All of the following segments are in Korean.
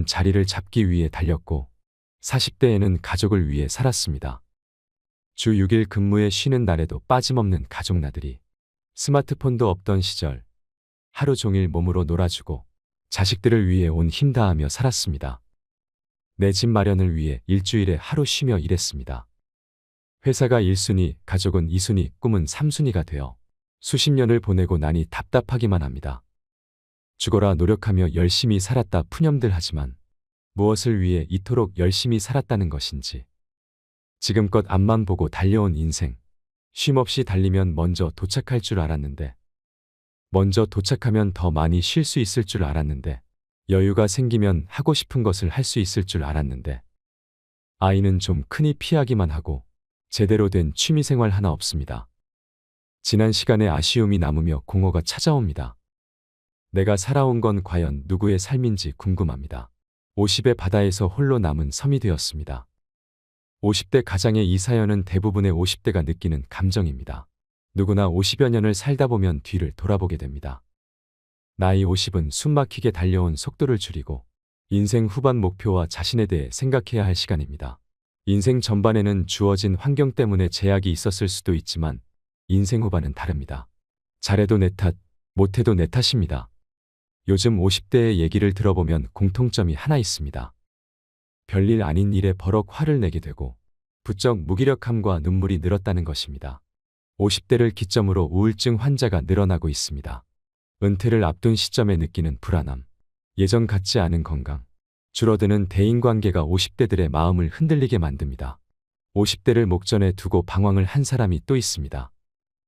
30대에는 자리를 잡기 위해 달렸고 40대에는 가족을 위해 살았습니다. 주 6일 근무에 쉬는 날에도 빠짐없는 가족 나들이. 스마트폰도 없던 시절 하루 종일 몸으로 놀아주고 자식들을 위해 온 힘 다하며 살았습니다. 내 집 마련을 위해 일주일에 하루 쉬며 일했습니다. 회사가 1순위, 가족은 2순위, 꿈은 3순위가 되어 수십 년을 보내고 나니 답답하기만 합니다. 죽어라 노력하며 열심히 살았다 푸념들 하지만 무엇을 위해 이토록 열심히 살았다는 것인지. 지금껏 앞만 보고 달려온 인생. 쉼없이 달리면 먼저 도착할 줄 알았는데, 먼저 도착하면 더 많이 쉴 수 있을 줄 알았는데, 여유가 생기면 하고 싶은 것을 할 수 있을 줄 알았는데, 아이는 좀 크니 피하기만 하고 제대로 된 취미생활 하나 없습니다. 지난 시간에 아쉬움이 남으며 공허가 찾아옵니다. 내가 살아온 건 과연 누구의 삶인지 궁금합니다. 50의 바다에서 홀로 남은 섬이 되었습니다. 50대 가장의 이 사연은 대부분의 50대가 느끼는 감정입니다. 누구나 50여 년을 살다 보면 뒤를 돌아보게 됩니다. 나이 50은 숨막히게 달려온 속도를 줄이고 인생 후반 목표와 자신에 대해 생각해야 할 시간입니다. 인생 전반에는 주어진 환경 때문에 제약이 있었을 수도 있지만 인생 후반은 다릅니다. 잘해도 내 탓, 못해도 내 탓입니다. 요즘 50대의 얘기를 들어보면 공통점이 하나 있습니다. 별일 아닌 일에 버럭 화를 내게 되고 부쩍 무기력함과 눈물이 늘었다는 것입니다. 50대를 기점으로 우울증 환자가 늘어나고 있습니다. 은퇴를 앞둔 시점에 느끼는 불안함, 예전 같지 않은 건강, 줄어드는 대인관계가 50대들의 마음을 흔들리게 만듭니다. 50대를 목전에 두고 방황을 한 사람이 또 있습니다.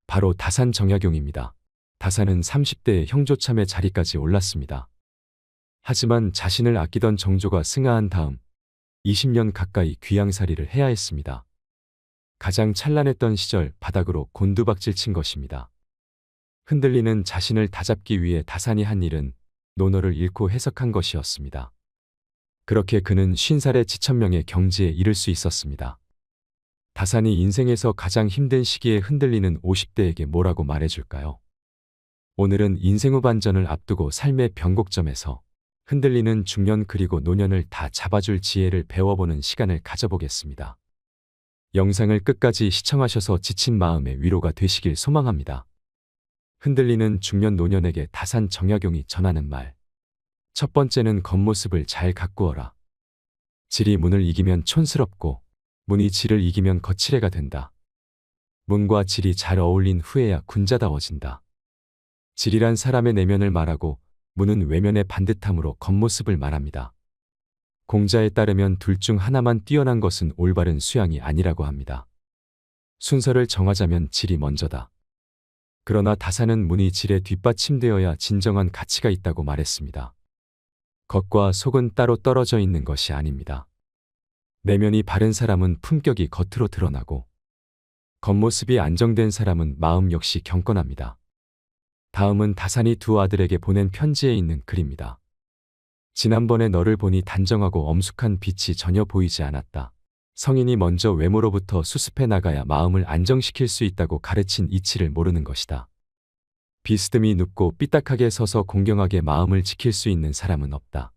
바로 다산 정약용입니다. 다산은 30대의 형조참의 자리까지 올랐습니다. 하지만 자신을 아끼던 정조가 승하한 다음 20년 가까이 귀양살이를 해야 했습니다. 가장 찬란했던 시절 바닥으로 곤두박질 친 것입니다. 흔들리는 자신을 다잡기 위해 다산이 한 일은 논어를 잃고 해석한 것이었습니다. 그렇게 그는 50살의 지천명의 경지에 이를 수 있었습니다. 다산이 인생에서 가장 힘든 시기에 흔들리는 50대에게 뭐라고 말해줄까요? 오늘은 인생 후반전을 앞두고 삶의 변곡점에서 흔들리는 중년 그리고 노년을 다 잡아줄 지혜를 배워보는 시간을 가져보겠습니다. 영상을 끝까지 시청하셔서 지친 마음의 위로가 되시길 소망합니다. 흔들리는 중년 노년에게 다산 정약용이 전하는 말. 첫 번째는 겉모습을 잘 가꾸어라. 질이 문을 이기면 촌스럽고 문이 질을 이기면 거칠애가 된다. 문과 질이 잘 어울린 후에야 군자다워진다. 질이란 사람의 내면을 말하고 문은 외면의 반듯함으로 겉모습을 말합니다. 공자에 따르면 둘 중 하나만 뛰어난 것은 올바른 수양이 아니라고 합니다. 순서를 정하자면 질이 먼저다. 그러나 다산은 문이 질에 뒷받침되어야 진정한 가치가 있다고 말했습니다. 겉과 속은 따로 떨어져 있는 것이 아닙니다. 내면이 바른 사람은 품격이 겉으로 드러나고 겉모습이 안정된 사람은 마음 역시 경건합니다. 다음은 다산이 두 아들에게 보낸 편지에 있는 글입니다. 지난번에 너를 보니 단정하고 엄숙한 빛이 전혀 보이지 않았다. 성인이 먼저 외모로부터 수습해 나가야 마음을 안정시킬 수 있다고 가르친 이치를 모르는 것이다. 비스듬히 눕고 삐딱하게 서서 공경하게 마음을 지킬 수 있는 사람은 없다.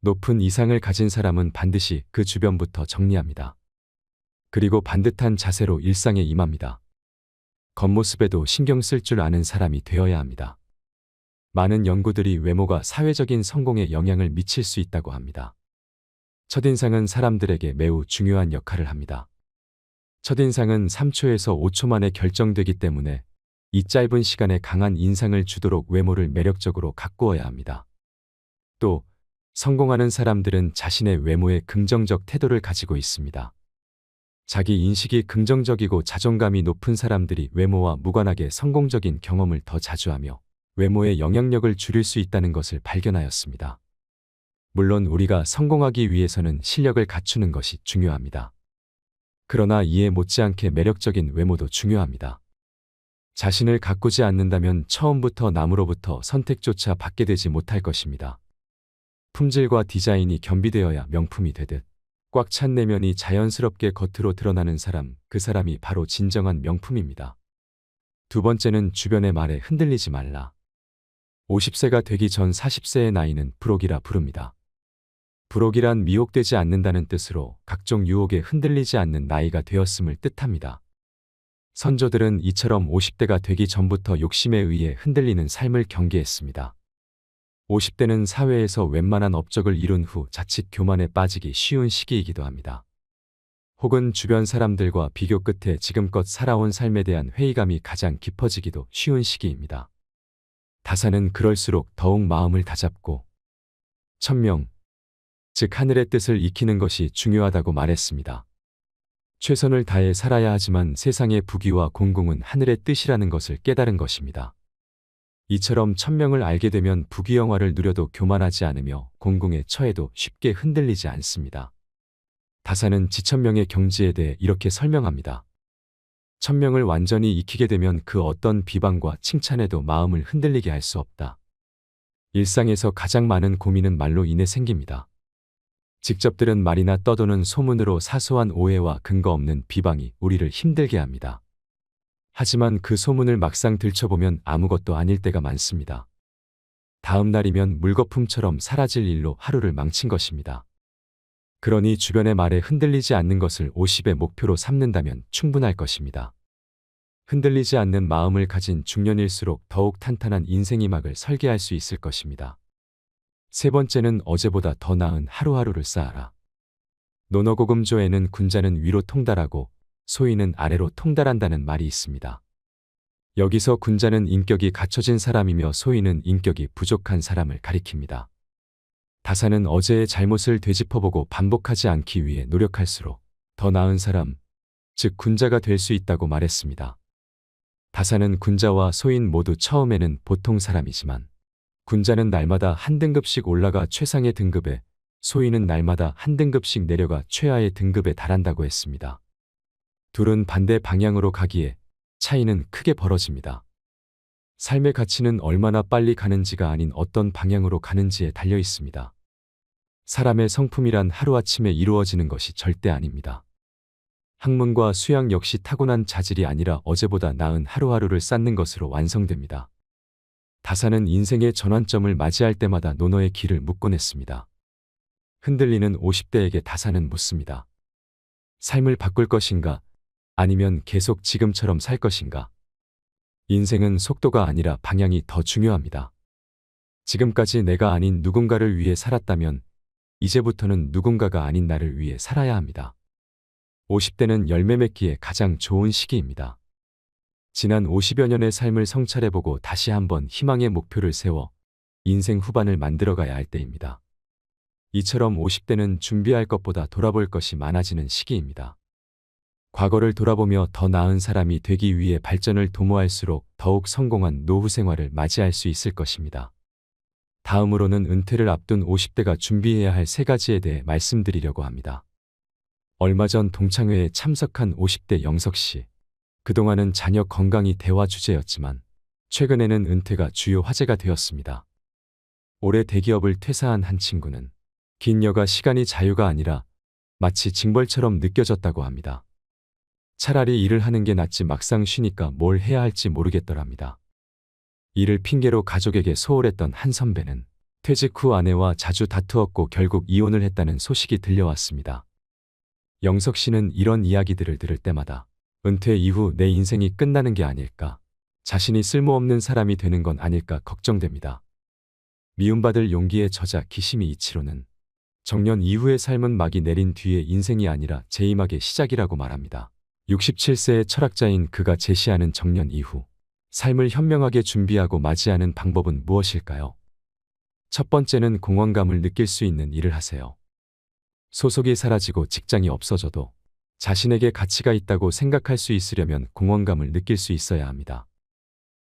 높은 이상을 가진 사람은 반드시 그 주변부터 정리합니다. 그리고 반듯한 자세로 일상에 임합니다. 겉모습에도 신경 쓸 줄 아는 사람이 되어야 합니다. 많은 연구들이 외모가 사회적인 성공에 영향을 미칠 수 있다고 합니다. 첫인상은 사람들에게 매우 중요한 역할을 합니다. 첫인상은 3초에서 5초 만에 결정되기 때문에 이 짧은 시간에 강한 인상을 주도록 외모를 매력적으로 가꾸어야 합니다. 또 성공하는 사람들은 자신의 외모에 긍정적 태도를 가지고 있습니다. 자기 인식이 긍정적이고 자존감이 높은 사람들이 외모와 무관하게 성공적인 경험을 더 자주 하며 외모의 영향력을 줄일 수 있다는 것을 발견하였습니다. 물론 우리가 성공하기 위해서는 실력을 갖추는 것이 중요합니다. 그러나 이에 못지않게 매력적인 외모도 중요합니다. 자신을 가꾸지 않는다면 처음부터 남으로부터 선택조차 받게 되지 못할 것입니다. 품질과 디자인이 겸비되어야 명품이 되듯 꽉 찬 내면이 자연스럽게 겉으로 드러나는 사람, 그 사람이 바로 진정한 명품입니다. 두 번째는 주변의 말에 흔들리지 말라. 50세가 되기 전 40세의 나이는 불혹이라 부릅니다. 불혹이란 미혹되지 않는다는 뜻으로 각종 유혹에 흔들리지 않는 나이가 되었음을 뜻합니다. 선조들은 이처럼 50대가 되기 전부터 욕심에 의해 흔들리는 삶을 경계했습니다. 50대는 사회에서 웬만한 업적을 이룬 후 자칫 교만에 빠지기 쉬운 시기이기도 합니다. 혹은 주변 사람들과 비교 끝에 지금껏 살아온 삶에 대한 회의감이 가장 깊어지기도 쉬운 시기입니다. 다사는 그럴수록 더욱 마음을 다잡고 천명, 즉 하늘의 뜻을 익히는 것이 중요하다고 말했습니다. 최선을 다해 살아야 하지만 세상의 부귀와 공공은 하늘의 뜻이라는 것을 깨달은 것입니다. 이처럼 천명을 알게 되면 부귀영화를 누려도 교만하지 않으며 공공에 처해도 쉽게 흔들리지 않습니다. 다사는 지천명의 경지에 대해 이렇게 설명합니다. 천명을 완전히 익히게 되면 그 어떤 비방과 칭찬에도 마음을 흔들리게 할 수 없다. 일상에서 가장 많은 고민은 말로 인해 생깁니다. 직접 들은 말이나 떠도는 소문으로 사소한 오해와 근거 없는 비방이 우리를 힘들게 합니다. 하지만 그 소문을 막상 들춰보면 아무것도 아닐 때가 많습니다. 다음 날이면 물거품처럼 사라질 일로 하루를 망친 것입니다. 그러니 주변의 말에 흔들리지 않는 것을 50의 목표로 삼는다면 충분할 것입니다. 흔들리지 않는 마음을 가진 중년일수록 더욱 탄탄한 인생이막을 설계할 수 있을 것입니다. 세 번째는 어제보다 더 나은 하루하루를 쌓아라. 논어고금조에는 군자는 위로 통달하고 소인은 아래로 통달한다는 말이 있습니다. 여기서 군자는 인격이 갖춰진 사람이며 소인은 인격이 부족한 사람을 가리킵니다. 다사는 어제의 잘못을 되짚어보고 반복하지 않기 위해 노력할수록 더 나은 사람, 즉 군자가 될 수 있다고 말했습니다. 다사는 군자와 소인 모두 처음에는 보통 사람이지만 군자는 날마다 한 등급씩 올라가 최상의 등급에, 소인은 날마다 한 등급씩 내려가 최하의 등급에 달한다고 했습니다. 둘은 반대 방향으로 가기에 차이는 크게 벌어집니다. 삶의 가치는 얼마나 빨리 가는지가 아닌 어떤 방향으로 가는지에 달려 있습니다. 사람의 성품이란 하루아침에 이루어지는 것이 절대 아닙니다. 학문과 수양 역시 타고난 자질이 아니라 어제보다 나은 하루하루를 쌓는 것으로 완성됩니다. 다사는 인생의 전환점을 맞이할 때마다 논어의 길을 묻곤 했습니다. 흔들리는 50대에게 다사는 묻습니다. 삶을 바꿀 것인가? 아니면 계속 지금처럼 살 것인가? 인생은 속도가 아니라 방향이 더 중요합니다. 지금까지 내가 아닌 누군가를 위해 살았다면 이제부터는 누군가가 아닌 나를 위해 살아야 합니다. 50대는 열매 맺기에 가장 좋은 시기입니다. 지난 50여 년의 삶을 성찰해보고 다시 한번 희망의 목표를 세워 인생 후반을 만들어가야 할 때입니다. 이처럼 50대는 준비할 것보다 돌아볼 것이 많아지는 시기입니다. 과거를 돌아보며 더 나은 사람이 되기 위해 발전을 도모할수록 더욱 성공한 노후 생활을 맞이할 수 있을 것입니다. 다음으로는 은퇴를 앞둔 50대가 준비해야 할 3가지에 대해 말씀드리려고 합니다. 얼마 전 동창회에 참석한 50대 영석 씨. 그동안은 자녀 건강이 대화 주제였지만 최근에는 은퇴가 주요 화제가 되었습니다. 올해 대기업을 퇴사한 한 친구는 긴 여가 시간이 자유가 아니라 마치 징벌처럼 느껴졌다고 합니다. 차라리 일을 하는 게 낫지 막상 쉬니까 뭘 해야 할지 모르겠더랍니다. 이를 핑계로 가족에게 소홀했던 한 선배는 퇴직 후 아내와 자주 다투었고 결국 이혼을 했다는 소식이 들려왔습니다. 영석 씨는 이런 이야기들을 들을 때마다 은퇴 이후 내 인생이 끝나는 게 아닐까, 자신이 쓸모없는 사람이 되는 건 아닐까 걱정됩니다. 미움받을 용기의 저자 기시미 이치로는 정년 이후의 삶은 막이 내린 뒤의 인생이 아니라 재임하게 시작이라고 말합니다. 67세의 철학자인 그가 제시하는 정년 이후 삶을 현명하게 준비하고 맞이하는 방법은 무엇일까요? 첫 번째는 공허감을 느낄 수 있는 일을 하세요. 소속이 사라지고 직장이 없어져도 자신에게 가치가 있다고 생각할 수 있으려면 공허감을 느낄 수 있어야 합니다.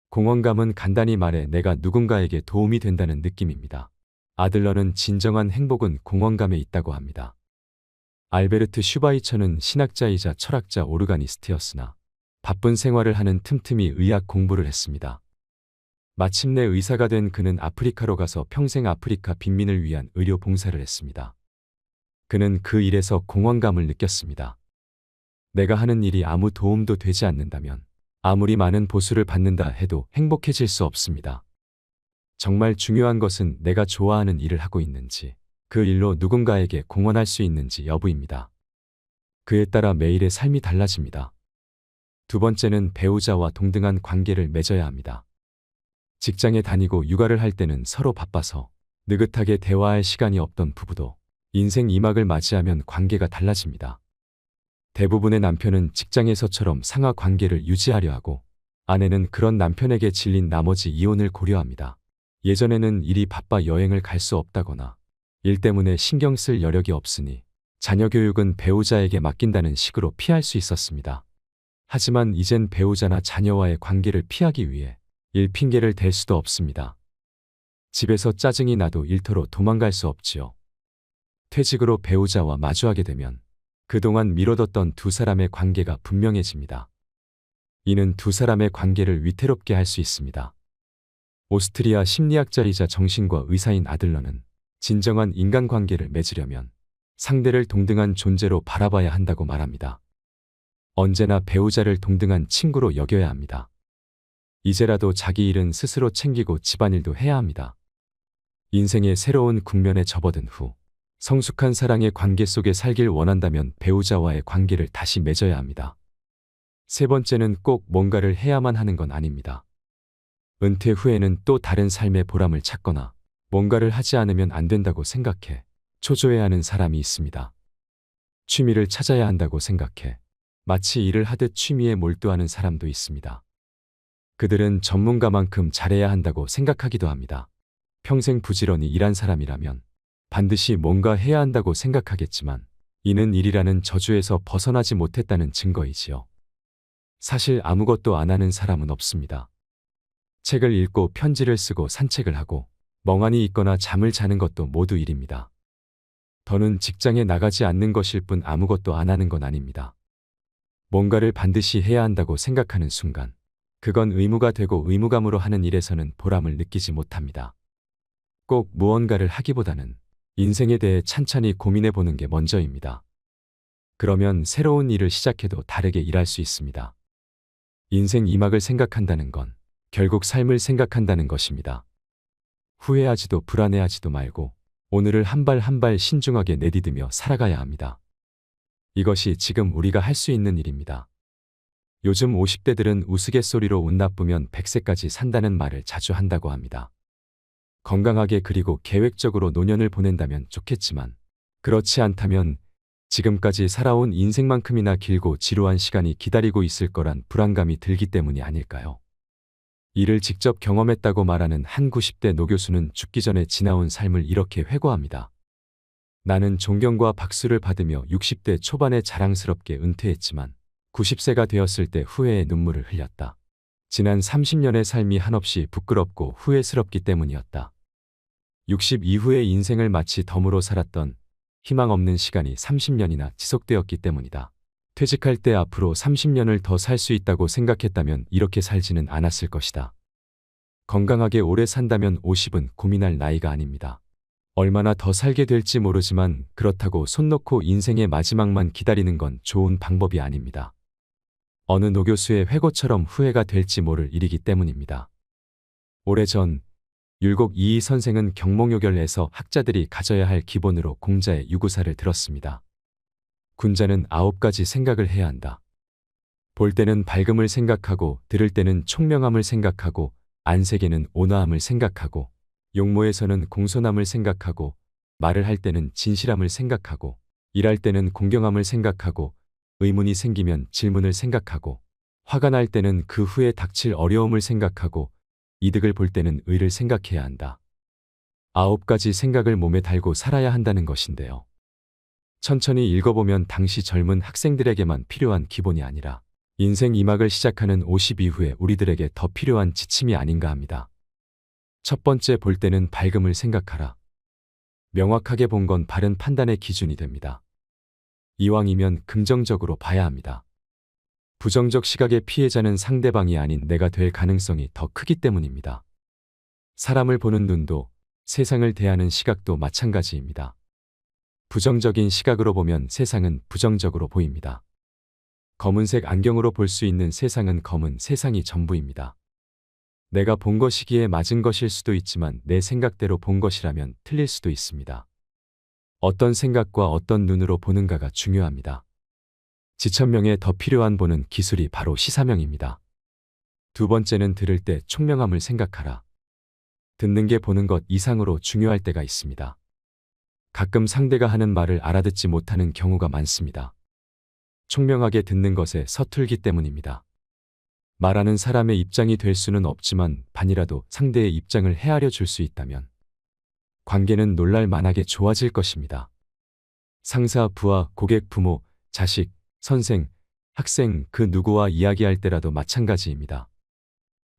공허감은 간단히 말해 내가 누군가에게 도움이 된다는 느낌입니다. 아들러는 진정한 행복은 공허감에 있다고 합니다. 알베르트 슈바이처는 신학자이자 철학자 오르가니스트였으나 바쁜 생활을 하는 틈틈이 의학 공부를 했습니다. 마침내 의사가 된 그는 아프리카로 가서 평생 아프리카 빈민을 위한 의료 봉사를 했습니다. 그는 그 일에서 공허감을 느꼈습니다. 내가 하는 일이 아무 도움도 되지 않는다면 아무리 많은 보수를 받는다 해도 행복해질 수 없습니다. 정말 중요한 것은 내가 좋아하는 일을 하고 있는지, 그 일로 누군가에게 공헌할 수 있는지 여부입니다. 그에 따라 매일의 삶이 달라집니다. 두 번째는 배우자와 동등한 관계를 맺어야 합니다. 직장에 다니고 육아를 할 때는 서로 바빠서 느긋하게 대화할 시간이 없던 부부도 인생 2막을 맞이하면 관계가 달라집니다. 대부분의 남편은 직장에서처럼 상하 관계를 유지하려 하고 아내는 그런 남편에게 질린 나머지 이혼을 고려합니다. 예전에는 일이 바빠 여행을 갈 수 없다거나 일 때문에 신경 쓸 여력이 없으니 자녀 교육은 배우자에게 맡긴다는 식으로 피할 수 있었습니다. 하지만 이젠 배우자나 자녀와의 관계를 피하기 위해 일 핑계를 댈 수도 없습니다. 집에서 짜증이 나도 일터로 도망갈 수 없지요. 퇴직으로 배우자와 마주하게 되면 그동안 미뤄뒀던 두 사람의 관계가 분명해집니다. 이는 두 사람의 관계를 위태롭게 할 수 있습니다. 오스트리아 심리학자이자 정신과 의사인 아들러는 진정한 인간관계를 맺으려면 상대를 동등한 존재로 바라봐야 한다고 말합니다. 언제나 배우자를 동등한 친구로 여겨야 합니다. 이제라도 자기 일은 스스로 챙기고 집안일도 해야 합니다. 인생의 새로운 국면에 접어든 후 성숙한 사랑의 관계 속에 살길 원한다면 배우자와의 관계를 다시 맺어야 합니다. 세 번째는 꼭 뭔가를 해야만 하는 건 아닙니다. 은퇴 후에는 또 다른 삶의 보람을 찾거나 뭔가를 하지 않으면 안 된다고 생각해 초조해하는 사람이 있습니다. 취미를 찾아야 한다고 생각해 마치 일을 하듯 취미에 몰두하는 사람도 있습니다. 그들은 전문가만큼 잘해야 한다고 생각하기도 합니다. 평생 부지런히 일한 사람이라면 반드시 뭔가 해야 한다고 생각하겠지만 이는 일이라는 저주에서 벗어나지 못했다는 증거이지요. 사실 아무것도 안 하는 사람은 없습니다. 책을 읽고 편지를 쓰고 산책을 하고 멍하니 있거나 잠을 자는 것도 모두 일입니다. 더는 직장에 나가지 않는 것일 뿐 아무것도 안 하는 건 아닙니다. 뭔가를 반드시 해야 한다고 생각하는 순간 그건 의무가 되고 의무감으로 하는 일에서는 보람을 느끼지 못합니다. 꼭 무언가를 하기보다는 인생에 대해 찬찬히 고민해 보는 게 먼저입니다. 그러면 새로운 일을 시작해도 다르게 일할 수 있습니다. 인생 2막을 생각한다는 건 결국 삶을 생각한다는 것입니다. 후회하지도 불안해하지도 말고 오늘을 한 발 한 발 신중하게 내디디며 살아가야 합니다. 이것이 지금 우리가 할 수 있는 일입니다. 요즘 50대들은 우스갯소리로 운 나쁘면 100세까지 산다는 말을 자주 한다고 합니다. 건강하게 그리고 계획적으로 노년을 보낸다면 좋겠지만 그렇지 않다면 지금까지 살아온 인생만큼이나 길고 지루한 시간이 기다리고 있을 거란 불안감이 들기 때문이 아닐까요? 이를 직접 경험했다고 말하는 한 90대 노교수는 죽기 전에 지나온 삶을 이렇게 회고합니다. 나는 존경과 박수를 받으며 60대 초반에 자랑스럽게 은퇴했지만 90세가 되었을 때 후회의 눈물을 흘렸다. 지난 30년의 삶이 한없이 부끄럽고 후회스럽기 때문이었다. 60 이후의 인생을 마치 덤으로 살았던 희망 없는 시간이 30년이나 지속되었기 때문이다. 퇴직할 때 앞으로 30년을 더 살 수 있다고 생각했다면 이렇게 살지는 않았을 것이다. 건강하게 오래 산다면 50은 고민할 나이가 아닙니다. 얼마나 더 살게 될지 모르지만 그렇다고 손 놓고 인생의 마지막만 기다리는 건 좋은 방법이 아닙니다. 어느 노교수의 회고처럼 후회가 될지 모를 일이기 때문입니다. 오래전 율곡 이이 선생은 경몽요결에서 학자들이 가져야 할 기본으로 공자의 유구사를 들었습니다. 군자는 9가지 생각을 해야 한다. 볼 때는 밝음을 생각하고 들을 때는 총명함을 생각하고 안색에는 온화함을 생각하고 용모에서는 공손함을 생각하고 말을 할 때는 진실함을 생각하고 일할 때는 공경함을 생각하고 의문이 생기면 질문을 생각하고 화가 날 때는 그 후에 닥칠 어려움을 생각하고 이득을 볼 때는 의를 생각해야 한다. 9가지 생각을 몸에 달고 살아야 한다는 것인데요. 천천히 읽어보면 당시 젊은 학생들에게만 필요한 기본이 아니라 인생 2막을 시작하는 50 이후에 우리들에게 더 필요한 지침이 아닌가 합니다. 첫 번째, 볼 때는 밝음을 생각하라. 명확하게 본 건 바른 판단의 기준이 됩니다. 이왕이면 긍정적으로 봐야 합니다. 부정적 시각의 피해자는 상대방이 아닌 내가 될 가능성이 더 크기 때문입니다. 사람을 보는 눈도 세상을 대하는 시각도 마찬가지입니다. 부정적인 시각으로 보면 세상은 부정적으로 보입니다. 검은색 안경으로 볼 수 있는 세상은 검은 세상이 전부입니다. 내가 본 것이기에 맞은 것일 수도 있지만 내 생각대로 본 것이라면 틀릴 수도 있습니다. 어떤 생각과 어떤 눈으로 보는가가 중요합니다. 지천명에 더 필요한 보는 기술이 바로 시사명입니다. 두 번째는 들을 때 총명함을 생각하라. 듣는 게 보는 것 이상으로 중요할 때가 있습니다. 가끔 상대가 하는 말을 알아듣지 못하는 경우가 많습니다. 총명하게 듣는 것에 서툴기 때문입니다. 말하는 사람의 입장이 될 수는 없지만 반이라도 상대의 입장을 헤아려 줄 수 있다면 관계는 놀랄 만하게 좋아질 것입니다. 상사, 부하, 고객, 부모, 자식, 선생, 학생 그 누구와 이야기할 때라도 마찬가지입니다.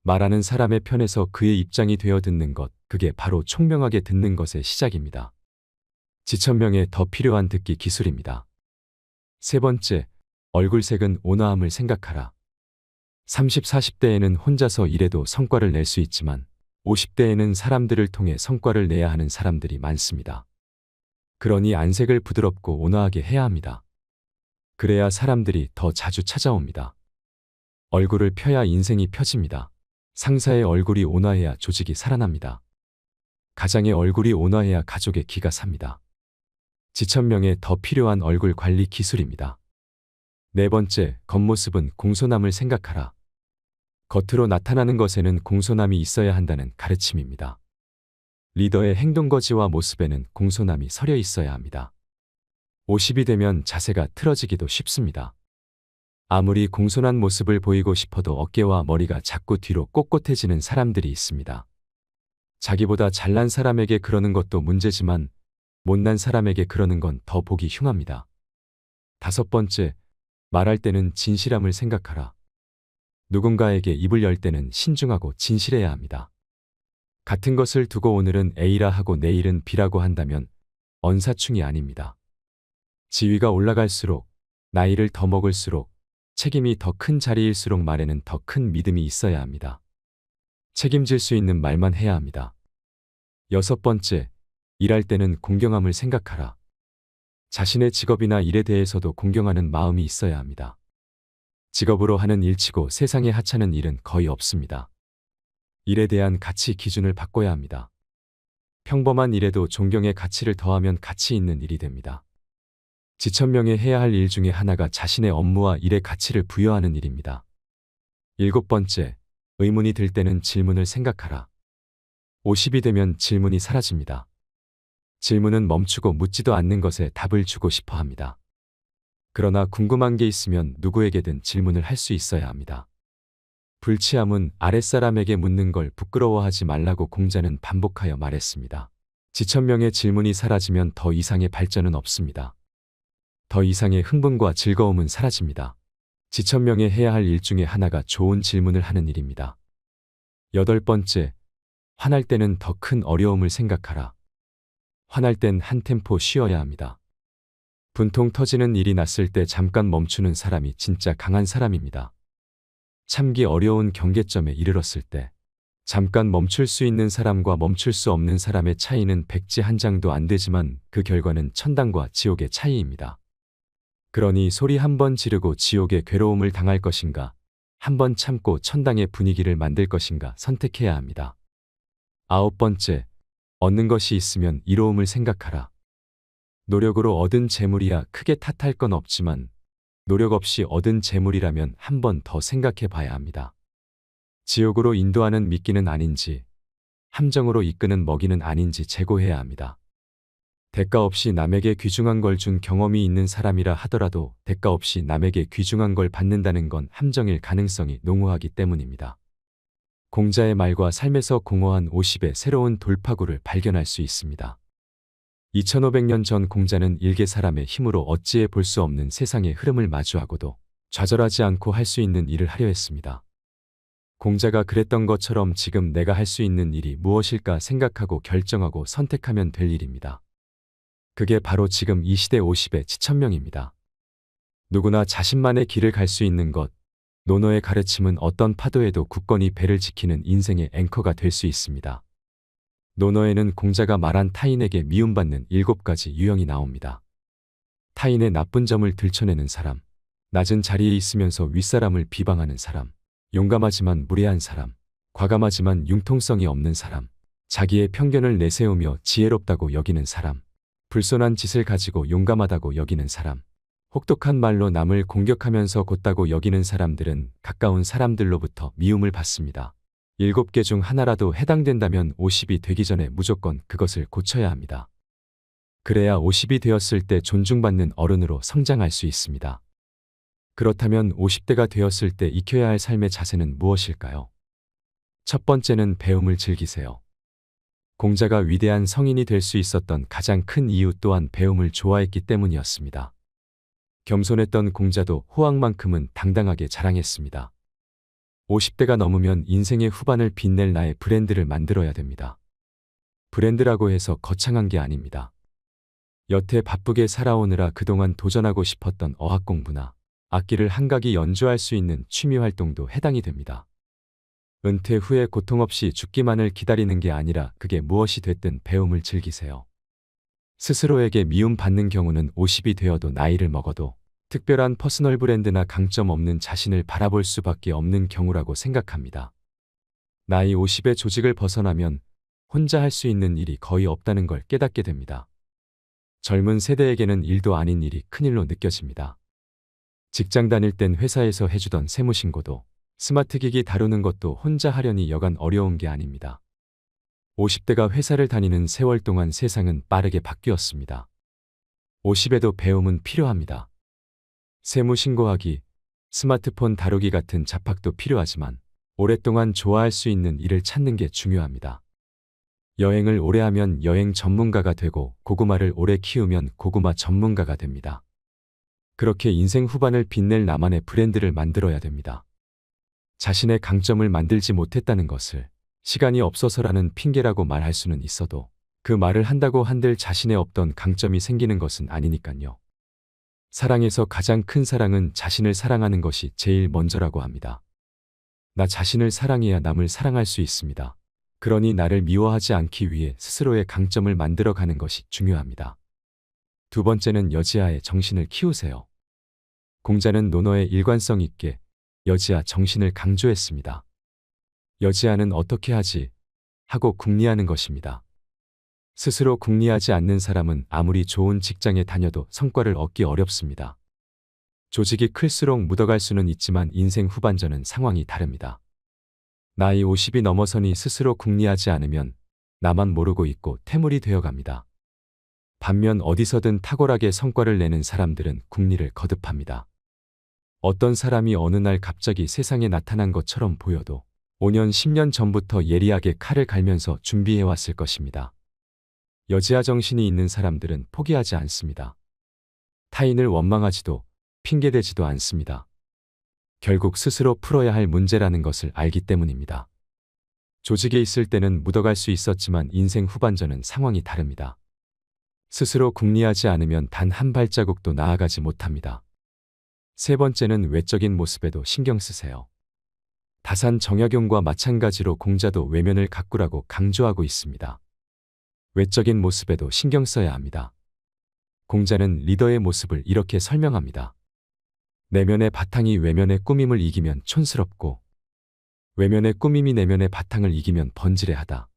말하는 사람의 편에서 그의 입장이 되어 듣는 것, 그게 바로 총명하게 듣는 것의 시작입니다. 지천명에 더 필요한 듣기 기술입니다. 세 번째, 얼굴색은 온화함을 생각하라. 30, 40대에는 혼자서 일해도 성과를 낼 수 있지만 50대에는 사람들을 통해 성과를 내야 하는 사람들이 많습니다. 그러니 안색을 부드럽고 온화하게 해야 합니다. 그래야 사람들이 더 자주 찾아옵니다. 얼굴을 펴야 인생이 펴집니다. 상사의 얼굴이 온화해야 조직이 살아납니다. 가장의 얼굴이 온화해야 가족의 기가 삽니다. 지천명에 더 필요한 얼굴 관리 기술입니다. 네 번째, 겉모습은 공손함을 생각하라. 겉으로 나타나는 것에는 공손함이 있어야 한다는 가르침입니다. 리더의 행동거지와 모습에는 공손함이 서려 있어야 합니다. 50이 되면 자세가 틀어지기도 쉽습니다. 아무리 공손한 모습을 보이고 싶어도 어깨와 머리가 자꾸 뒤로 꼿꼿해지는 사람들이 있습니다. 자기보다 잘난 사람에게 그러는 것도 문제지만 못난 사람에게 그러는 건 더 보기 흉합니다. 다섯 번째, 말할 때는 진실함을 생각하라. 누군가에게 입을 열 때는 신중하고 진실해야 합니다. 같은 것을 두고 오늘은 A라 하고 내일은 B라고 한다면 언사충이 아닙니다. 지위가 올라갈수록, 나이를 더 먹을수록, 책임이 더 큰 자리일수록 말에는 더 큰 믿음이 있어야 합니다. 책임질 수 있는 말만 해야 합니다. 여섯 번째, 일할 때는 공경함을 생각하라. 자신의 직업이나 일에 대해서도 공경하는 마음이 있어야 합니다. 직업으로 하는 일치고 세상에 하찮은 일은 거의 없습니다. 일에 대한 가치 기준을 바꿔야 합니다. 평범한 일에도 존경의 가치를 더하면 가치 있는 일이 됩니다. 지천명에 해야 할 일 중에 하나가 자신의 업무와 일의 가치를 부여하는 일입니다. 일곱 번째, 의문이 들 때는 질문을 생각하라. 50이 되면 질문이 사라집니다. 질문은 멈추고 묻지도 않는 것에 답을 주고 싶어 합니다. 그러나 궁금한 게 있으면 누구에게든 질문을 할 수 있어야 합니다. 불치함은 아랫사람에게 묻는 걸 부끄러워하지 말라고 공자는 반복하여 말했습니다. 지천명의 질문이 사라지면 더 이상의 발전은 없습니다. 더 이상의 흥분과 즐거움은 사라집니다. 지천명에 해야 할 일 중에 하나가 좋은 질문을 하는 일입니다. 여덟 번째, 화날 때는 더 큰 어려움을 생각하라. 화날 땐 한 템포 쉬어야 합니다. 분통 터지는 일이 났을 때 잠깐 멈추는 사람이 진짜 강한 사람입니다. 참기 어려운 경계점에 이르렀을 때 잠깐 멈출 수 있는 사람과 멈출 수 없는 사람의 차이는 백지 한 장도 안 되지만 그 결과는 천당과 지옥의 차이입니다. 그러니 소리 한 번 지르고 지옥의 괴로움을 당할 것인가, 한 번 참고 천당의 분위기를 만들 것인가 선택해야 합니다. 아홉 번째, 얻는 것이 있으면 이로움을 생각하라. 노력으로 얻은 재물이야 크게 탓할 건 없지만 노력 없이 얻은 재물이라면 한 번 더 생각해 봐야 합니다. 지옥으로 인도하는 미끼는 아닌지, 함정으로 이끄는 먹이는 아닌지 재고해야 합니다. 대가 없이 남에게 귀중한 걸 준 경험이 있는 사람이라 하더라도 대가 없이 남에게 귀중한 걸 받는다는 건 함정일 가능성이 농후하기 때문입니다. 공자의 말과 삶에서 공허한 50의 새로운 돌파구를 발견할 수 있습니다. 2500년 전 공자는 일개 사람의 힘으로 어찌해 볼 수 없는 세상의 흐름을 마주하고도 좌절하지 않고 할 수 있는 일을 하려 했습니다. 공자가 그랬던 것처럼 지금 내가 할 수 있는 일이 무엇일까 생각하고 결정하고 선택하면 될 일입니다. 그게 바로 지금 이 시대 50의 지천명입니다. 누구나 자신만의 길을 갈 수 있는 것, 노노의 가르침은 어떤 파도에도 굳건히 배를 지키는 인생의 앵커가 될 수 있습니다. 노노에는 공자가 말한 타인에게 미움받는 7가지 유형이 나옵니다. 타인의 나쁜 점을 들춰내는 사람, 낮은 자리에 있으면서 윗사람을 비방하는 사람, 용감하지만 무례한 사람, 과감하지만 융통성이 없는 사람, 자기의 편견을 내세우며 지혜롭다고 여기는 사람, 불손한 짓을 가지고 용감하다고 여기는 사람, 혹독한 말로 남을 공격하면서 곧다고 여기는 사람들은 가까운 사람들로부터 미움을 받습니다. 7개 중 하나라도 해당된다면 50이 되기 전에 무조건 그것을 고쳐야 합니다. 그래야 50이 되었을 때 존중받는 어른으로 성장할 수 있습니다. 그렇다면 50대가 되었을 때 익혀야 할 삶의 자세는 무엇일까요? 첫 번째는 배움을 즐기세요. 공자가 위대한 성인이 될 수 있었던 가장 큰 이유 또한 배움을 좋아했기 때문이었습니다. 겸손했던 공자도 호황만큼은 당당하게 자랑했습니다. 50대가 넘으면 인생의 후반을 빛낼 나의 브랜드를 만들어야 됩니다. 브랜드라고 해서 거창한 게 아닙니다. 여태 바쁘게 살아오느라 그동안 도전하고 싶었던 어학 공부나 악기를 한각이 연주할 수 있는 취미 활동도 해당이 됩니다. 은퇴 후에 고통 없이 죽기만을 기다리는 게 아니라 그게 무엇이 됐든 배움을 즐기세요. 스스로에게 미움받는 경우는 50이 되어도 나이를 먹어도 특별한 퍼스널 브랜드나 강점 없는 자신을 바라볼 수밖에 없는 경우라고 생각합니다. 나이 50의 조직을 벗어나면 혼자 할 수 있는 일이 거의 없다는 걸 깨닫게 됩니다. 젊은 세대에게는 일도 아닌 일이 큰일로 느껴집니다. 직장 다닐 땐 회사에서 해주던 세무신고도 스마트 기기 다루는 것도 혼자 하려니 여간 어려운 게 아닙니다. 50대가 회사를 다니는 세월 동안 세상은 빠르게 바뀌었습니다. 50에도 배움은 필요합니다. 세무신고하기, 스마트폰 다루기 같은 잡학도 필요하지만 오랫동안 좋아할 수 있는 일을 찾는 게 중요합니다. 여행을 오래 하면 여행 전문가가 되고 고구마를 오래 키우면 고구마 전문가가 됩니다. 그렇게 인생 후반을 빛낼 나만의 브랜드를 만들어야 됩니다. 자신의 강점을 만들지 못했다는 것을 시간이 없어서라는 핑계라고 말할 수는 있어도 그 말을 한다고 한들 자신의 없던 강점이 생기는 것은 아니니까요. 사랑에서 가장 큰 사랑은 자신을 사랑하는 것이 제일 먼저라고 합니다. 나 자신을 사랑해야 남을 사랑할 수 있습니다. 그러니 나를 미워하지 않기 위해 스스로의 강점을 만들어가는 것이 중요합니다. 두 번째는 여지아의 정신을 키우세요. 공자는 논어에 일관성 있게 여지아 정신을 강조했습니다. 여지아는 어떻게 하지? 하고 궁리하는 것입니다. 스스로 궁리하지 않는 사람은 아무리 좋은 직장에 다녀도 성과를 얻기 어렵습니다. 조직이 클수록 묻어갈 수는 있지만 인생 후반전은 상황이 다릅니다. 나이 50이 넘어서니 스스로 궁리하지 않으면 나만 모르고 있고 태물이 되어갑니다. 반면 어디서든 탁월하게 성과를 내는 사람들은 궁리를 거듭합니다. 어떤 사람이 어느 날 갑자기 세상에 나타난 것처럼 보여도 5년, 10년 전부터 예리하게 칼을 갈면서 준비해왔을 것입니다. 여지아 정신이 있는 사람들은 포기하지 않습니다. 타인을 원망하지도 핑계대지도 않습니다. 결국 스스로 풀어야 할 문제라는 것을 알기 때문입니다. 조직에 있을 때는 묻어갈 수 있었지만 인생 후반전은 상황이 다릅니다. 스스로 궁리하지 않으면 단 한 발자국도 나아가지 못합니다. 세 번째는 외적인 모습에도 신경 쓰세요. 다산 정약용과 마찬가지로 공자도 외면을 가꾸라고 강조하고 있습니다. 외적인 모습에도 신경 써야 합니다. 공자는 리더의 모습을 이렇게 설명합니다. 내면의 바탕이 외면의 꾸밈을 이기면 촌스럽고 외면의 꾸밈이 내면의 바탕을 이기면 번지레하다.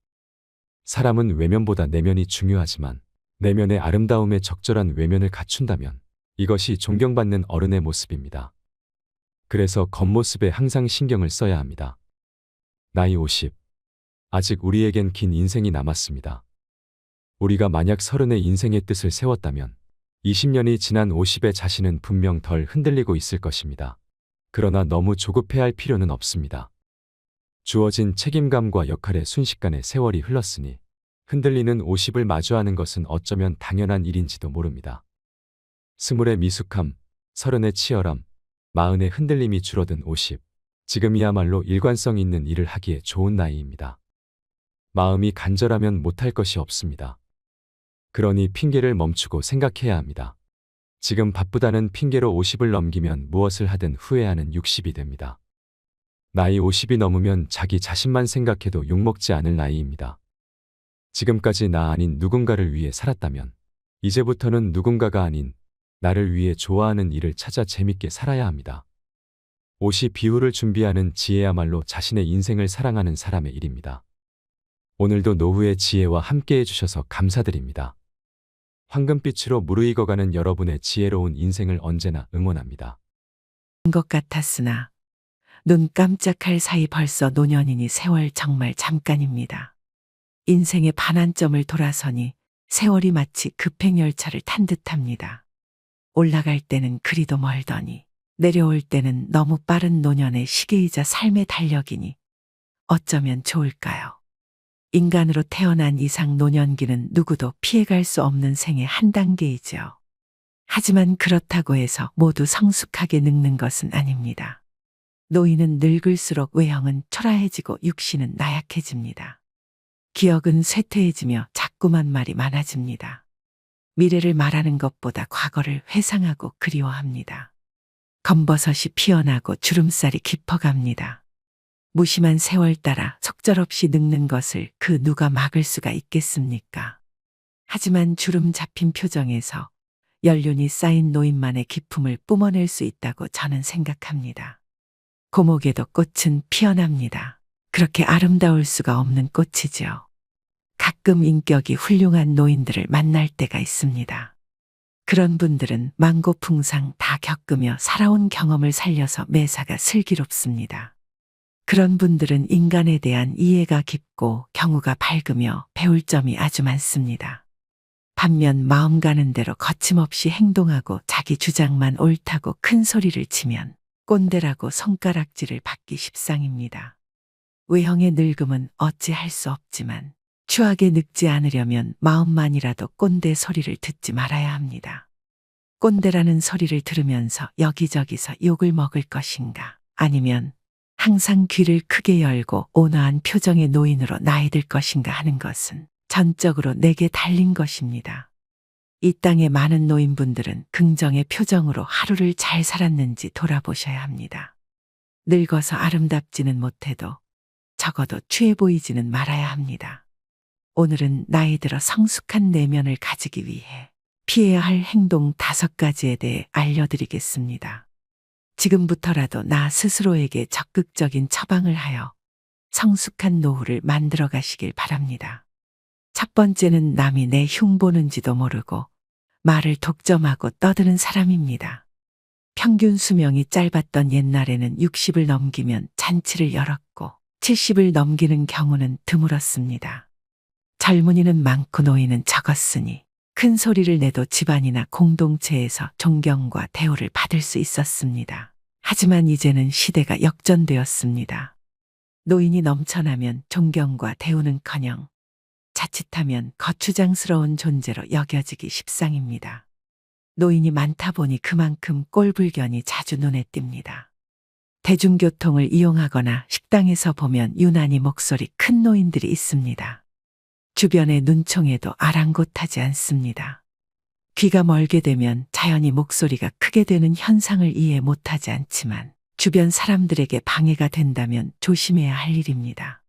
사람은 외면보다 내면이 중요하지만 내면의 아름다움에 적절한 외면을 갖춘다면 이것이 존경받는 어른의 모습입니다. 그래서 겉모습에 항상 신경을 써야 합니다. 나이 50. 아직 우리에겐 긴 인생이 남았습니다. 우리가 만약 30의 인생의 뜻을 세웠다면 20년이 지난 50의 자신은 분명 덜 흔들리고 있을 것입니다. 그러나 너무 조급해할 필요는 없습니다. 주어진 책임감과 역할에 순식간에 세월이 흘렀으니 흔들리는 50을 마주하는 것은 어쩌면 당연한 일인지도 모릅니다. 20의 미숙함, 30의 치열함, 40의 흔들림이 줄어든 50. 지금이야말로 일관성 있는 일을 하기에 좋은 나이입니다. 마음이 간절하면 못할 것이 없습니다. 그러니 핑계를 멈추고 생각해야 합니다. 지금 바쁘다는 핑계로 50을 넘기면 무엇을 하든 후회하는 60이 됩니다. 나이 50이 넘으면 자기 자신만 생각해도 욕먹지 않을 나이입니다. 지금까지 나 아닌 누군가를 위해 살았다면 이제부터는 누군가가 아닌 나를 위해 좋아하는 일을 찾아 재밌게 살아야 합니다. 50 비후를 준비하는 지혜야말로 자신의 인생을 사랑하는 사람의 일입니다. 오늘도 노후의 지혜와 함께 해주셔서 감사드립니다. 황금빛으로 무르익어가는 여러분의 지혜로운 인생을 언제나 응원합니다. 것 같았으나 눈 깜짝할 사이 벌써 노년이니 세월 정말 잠깐입니다. 인생의 반환점을 돌아서니 세월이 마치 급행열차를 탄 듯합니다. 올라갈 때는 그리도 멀더니 내려올 때는 너무 빠른 노년의 시계이자 삶의 달력이니 어쩌면 좋을까요? 인간으로 태어난 이상 노년기는 누구도 피해갈 수 없는 생의 한 단계이죠. 하지만 그렇다고 해서 모두 성숙하게 늙는 것은 아닙니다. 노인은 늙을수록 외형은 초라해지고 육신은 나약해집니다. 기억은 쇠퇴해지며 자꾸만 말이 많아집니다. 미래를 말하는 것보다 과거를 회상하고 그리워합니다. 검버섯이 피어나고 주름살이 깊어갑니다. 무심한 세월 따라 속절없이 늙는 것을 그 누가 막을 수가 있겠습니까? 하지만 주름 잡힌 표정에서 연륜이 쌓인 노인만의 기품을 뿜어낼 수 있다고 저는 생각합니다. 고목에도 꽃은 피어납니다. 그렇게 아름다울 수가 없는 꽃이죠. 가끔 인격이 훌륭한 노인들을 만날 때가 있습니다. 그런 분들은 만고풍상 다 겪으며 살아온 경험을 살려서 매사가 슬기롭습니다. 그런 분들은 인간에 대한 이해가 깊고 경우가 밝으며 배울 점이 아주 많습니다. 반면 마음 가는 대로 거침없이 행동하고 자기 주장만 옳다고 큰 소리를 치면 꼰대라고 손가락질을 받기 십상입니다. 외형의 늙음은 어찌할 수 없지만 추하게 늙지 않으려면 마음만이라도 꼰대 소리를 듣지 말아야 합니다. 꼰대라는 소리를 들으면서 여기저기서 욕을 먹을 것인가, 아니면 항상 귀를 크게 열고 온화한 표정의 노인으로 나이 들 것인가 하는 것은 전적으로 내게 달린 것입니다. 이 땅의 많은 노인분들은 긍정의 표정으로 하루를 잘 살았는지 돌아보셔야 합니다. 늙어서 아름답지는 못해도 적어도 취해 보이지는 말아야 합니다. 오늘은 나이 들어 성숙한 내면을 가지기 위해 피해야 할 행동 5가지에 대해 알려드리겠습니다. 지금부터라도 나 스스로에게 적극적인 처방을 하여 성숙한 노후를 만들어 가시길 바랍니다. 첫 번째는 남이 내 흉보는지도 모르고 말을 독점하고 떠드는 사람입니다. 평균 수명이 짧았던 옛날에는 60을 넘기면 잔치를 열었고 70을 넘기는 경우는 드물었습니다. 젊은이는 많고 노인은 적었으니 큰 소리를 내도 집안이나 공동체에서 존경과 대우를 받을 수 있었습니다. 하지만 이제는 시대가 역전되었습니다. 노인이 넘쳐나면 존경과 대우는커녕 자칫하면 거추장스러운 존재로 여겨지기 십상입니다. 노인이 많다 보니 그만큼 꼴불견이 자주 눈에 띕니다. 대중교통을 이용하거나 식당에서 보면 유난히 목소리 큰 노인들이 있습니다. 주변의 눈총에도 아랑곳하지 않습니다. 귀가 멀게 되면 자연히 목소리가 크게 되는 현상을 이해 못하지 않지만 주변 사람들에게 방해가 된다면 조심해야 할 일입니다.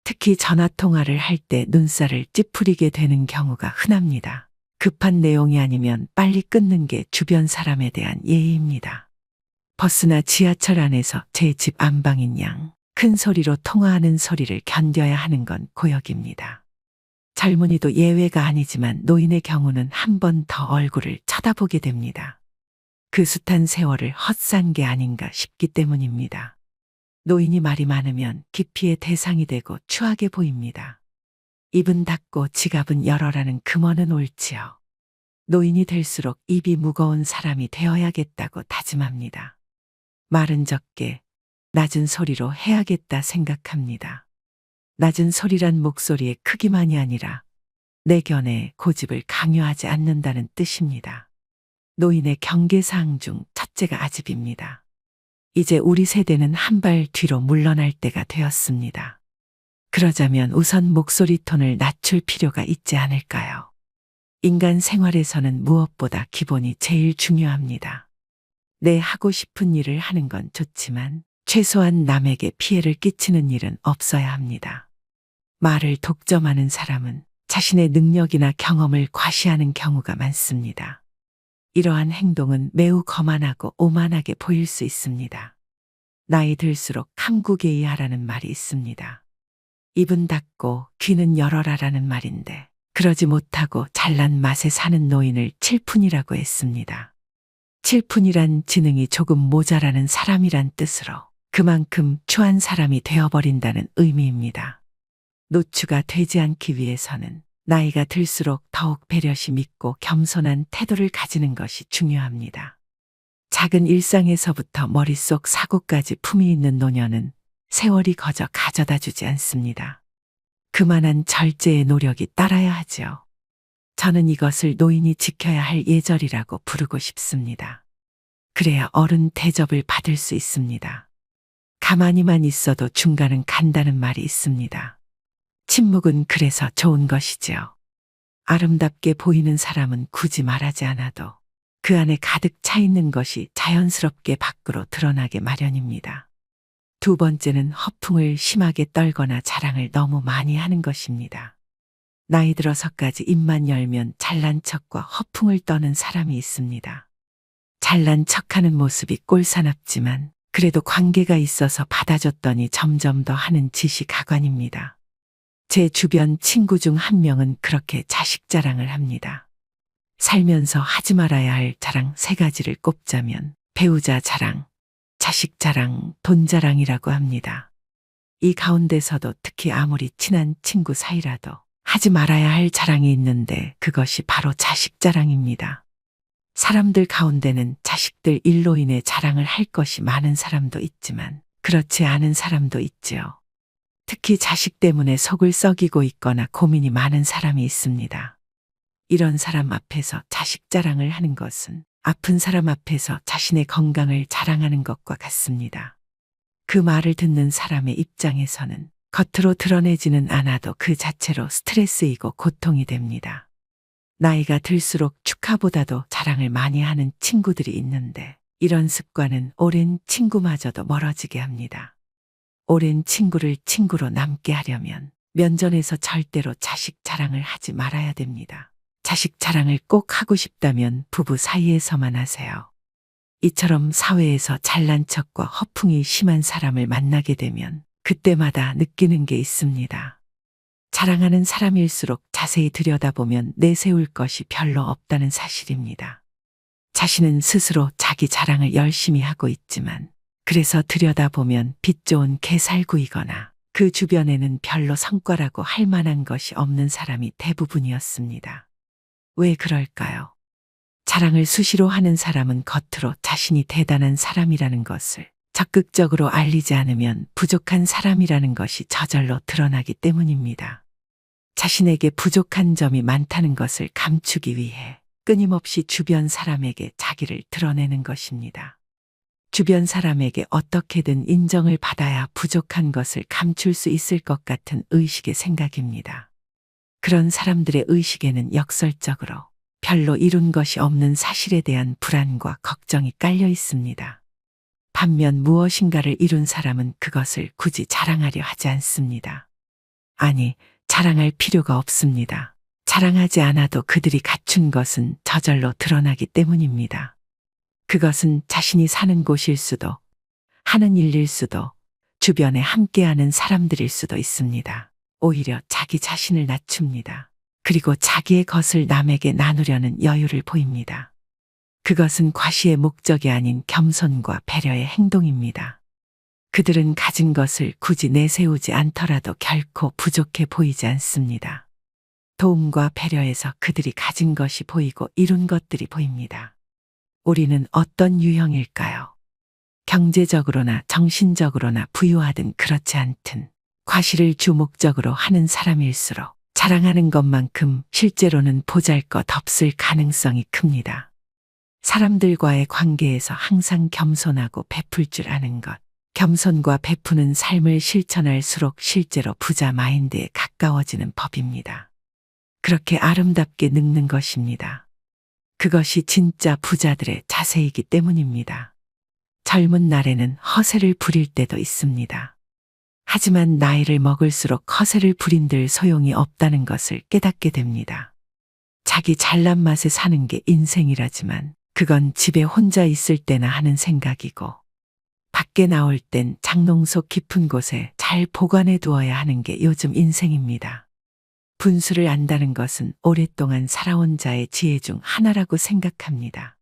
특히 전화통화를 할 때 눈살을 찌푸리게 되는 경우가 흔합니다. 급한 내용이 아니면 빨리 끊는 게 주변 사람에 대한 예의입니다. 버스나 지하철 안에서 제 집 안방인 양 큰 소리로 통화하는 소리를 견뎌야 하는 건 고역입니다. 젊은이도 예외가 아니지만 노인의 경우는 한 번 더 얼굴을 쳐다보게 됩니다. 그 숱한 세월을 헛산 게 아닌가 싶기 때문입니다. 노인이 말이 많으면 기피의 대상이 되고 추하게 보입니다. 입은 닫고 지갑은 열어라는 금어는 옳지요. 노인이 될수록 입이 무거운 사람이 되어야겠다고 다짐합니다. 말은 적게 낮은 소리로 해야겠다 생각합니다. 낮은 소리란 목소리의 크기만이 아니라 내 견해에 고집을 강요하지 않는다는 뜻입니다. 노인의 경계사항 중 첫째가 아집입니다. 이제 우리 세대는 한 발 뒤로 물러날 때가 되었습니다. 그러자면 우선 목소리 톤을 낮출 필요가 있지 않을까요? 인간 생활에서는 무엇보다 기본이 제일 중요합니다. 내 하고 싶은 일을 하는 건 좋지만 최소한 남에게 피해를 끼치는 일은 없어야 합니다. 말을 독점하는 사람은 자신의 능력이나 경험을 과시하는 경우가 많습니다. 이러한 행동은 매우 거만하고 오만하게 보일 수 있습니다. 나이 들수록 함구게이하라는 말이 있습니다. 입은 닫고 귀는 열어라라는 말인데 그러지 못하고 잘난 맛에 사는 노인을 칠푼이라고 했습니다. 칠푼이란 지능이 조금 모자라는 사람이란 뜻으로 그만큼 추한 사람이 되어버린다는 의미입니다. 노추가 되지 않기 위해서는 나이가 들수록 더욱 배려심 있고 겸손한 태도를 가지는 것이 중요합니다. 작은 일상에서부터 머릿속 사고까지 품이 있는 노년은 세월이 거저 가져다 주지 않습니다. 그만한 절제의 노력이 따라야 하지요. 저는 이것을 노인이 지켜야 할 예절이라고 부르고 싶습니다. 그래야 어른 대접을 받을 수 있습니다. 가만히만 있어도 중간은 간다는 말이 있습니다. 침묵은 그래서 좋은 것이지요. 아름답게 보이는 사람은 굳이 말하지 않아도 그 안에 가득 차 있는 것이 자연스럽게 밖으로 드러나게 마련입니다. 두 번째는 허풍을 심하게 떨거나 자랑을 너무 많이 하는 것입니다. 나이 들어서까지 입만 열면 잘난 척과 허풍을 떠는 사람이 있습니다. 잘난 척하는 모습이 꼴사납지만 그래도 관계가 있어서 받아줬더니 점점 더 하는 짓이 가관입니다. 제 주변 친구 중 한 명은 그렇게 자식 자랑을 합니다. 살면서 하지 말아야 할 자랑 3가지를 꼽자면 배우자 자랑, 자식 자랑, 돈 자랑이라고 합니다. 이 가운데서도 특히 아무리 친한 친구 사이라도 하지 말아야 할 자랑이 있는데 그것이 바로 자식 자랑입니다. 사람들 가운데는 자식들 일로 인해 자랑을 할 것이 많은 사람도 있지만 그렇지 않은 사람도 있지요. 특히 자식 때문에 속을 썩이고 있거나 고민이 많은 사람이 있습니다. 이런 사람 앞에서 자식 자랑을 하는 것은 아픈 사람 앞에서 자신의 건강을 자랑하는 것과 같습니다. 그 말을 듣는 사람의 입장에서는 겉으로 드러내지는 않아도 그 자체로 스트레스이고 고통이 됩니다. 나이가 들수록 축하보다도 자랑을 많이 하는 친구들이 있는데 이런 습관은 오랜 친구마저도 멀어지게 합니다. 오랜 친구를 친구로 남게 하려면 면전에서 절대로 자식 자랑을 하지 말아야 됩니다. 자식 자랑을 꼭 하고 싶다면 부부 사이에서만 하세요. 이처럼 사회에서 잘난 척과 허풍이 심한 사람을 만나게 되면 그때마다 느끼는 게 있습니다. 자랑하는 사람일수록 자세히 들여다보면 내세울 것이 별로 없다는 사실입니다. 자신은 스스로 자기 자랑을 열심히 하고 있지만 그래서 들여다보면 빛 좋은 개살구이거나 그 주변에는 별로 성과라고 할 만한 것이 없는 사람이 대부분이었습니다. 왜 그럴까요? 자랑을 수시로 하는 사람은 겉으로 자신이 대단한 사람이라는 것을 적극적으로 알리지 않으면 부족한 사람이라는 것이 저절로 드러나기 때문입니다. 자신에게 부족한 점이 많다는 것을 감추기 위해 끊임없이 주변 사람에게 자기를 드러내는 것입니다. 주변 사람에게 어떻게든 인정을 받아야 부족한 것을 감출 수 있을 것 같은 의식의 생각입니다. 그런 사람들의 의식에는 역설적으로 별로 이룬 것이 없는 사실에 대한 불안과 걱정이 깔려 있습니다. 반면 무엇인가를 이룬 사람은 그것을 굳이 자랑하려 하지 않습니다. 아니, 자랑할 필요가 없습니다. 자랑하지 않아도 그들이 갖춘 것은 저절로 드러나기 때문입니다. 그것은 자신이 사는 곳일 수도, 하는 일일 수도, 주변에 함께하는 사람들일 수도 있습니다. 오히려 자기 자신을 낮춥니다. 그리고 자기의 것을 남에게 나누려는 여유를 보입니다. 그것은 과시의 목적이 아닌 겸손과 배려의 행동입니다. 그들은 가진 것을 굳이 내세우지 않더라도 결코 부족해 보이지 않습니다. 도움과 배려에서 그들이 가진 것이 보이고 이룬 것들이 보입니다. 우리는 어떤 유형일까요? 경제적으로나 정신적으로나 부유하든 그렇지 않든 과시를 주 목적으로 하는 사람일수록 자랑하는 것만큼 실제로는 보잘것없을 가능성이 큽니다. 사람들과의 관계에서 항상 겸손하고 베풀 줄 아는 것, 겸손과 베푸는 삶을 실천할수록 실제로 부자 마인드에 가까워지는 법입니다. 그렇게 아름답게 늙는 것입니다. 그것이 진짜 부자들의 자세이기 때문입니다. 젊은 날에는 허세를 부릴 때도 있습니다. 하지만 나이를 먹을수록 허세를 부린들 소용이 없다는 것을 깨닫게 됩니다. 자기 잘난 맛에 사는 게 인생이라지만 그건 집에 혼자 있을 때나 하는 생각이고 밖에 나올 땐 장롱 속 깊은 곳에 잘 보관해 두어야 하는 게 요즘 인생입니다. 분수를 안다는 것은 오랫동안 살아온 자의 지혜 중 하나라고 생각합니다.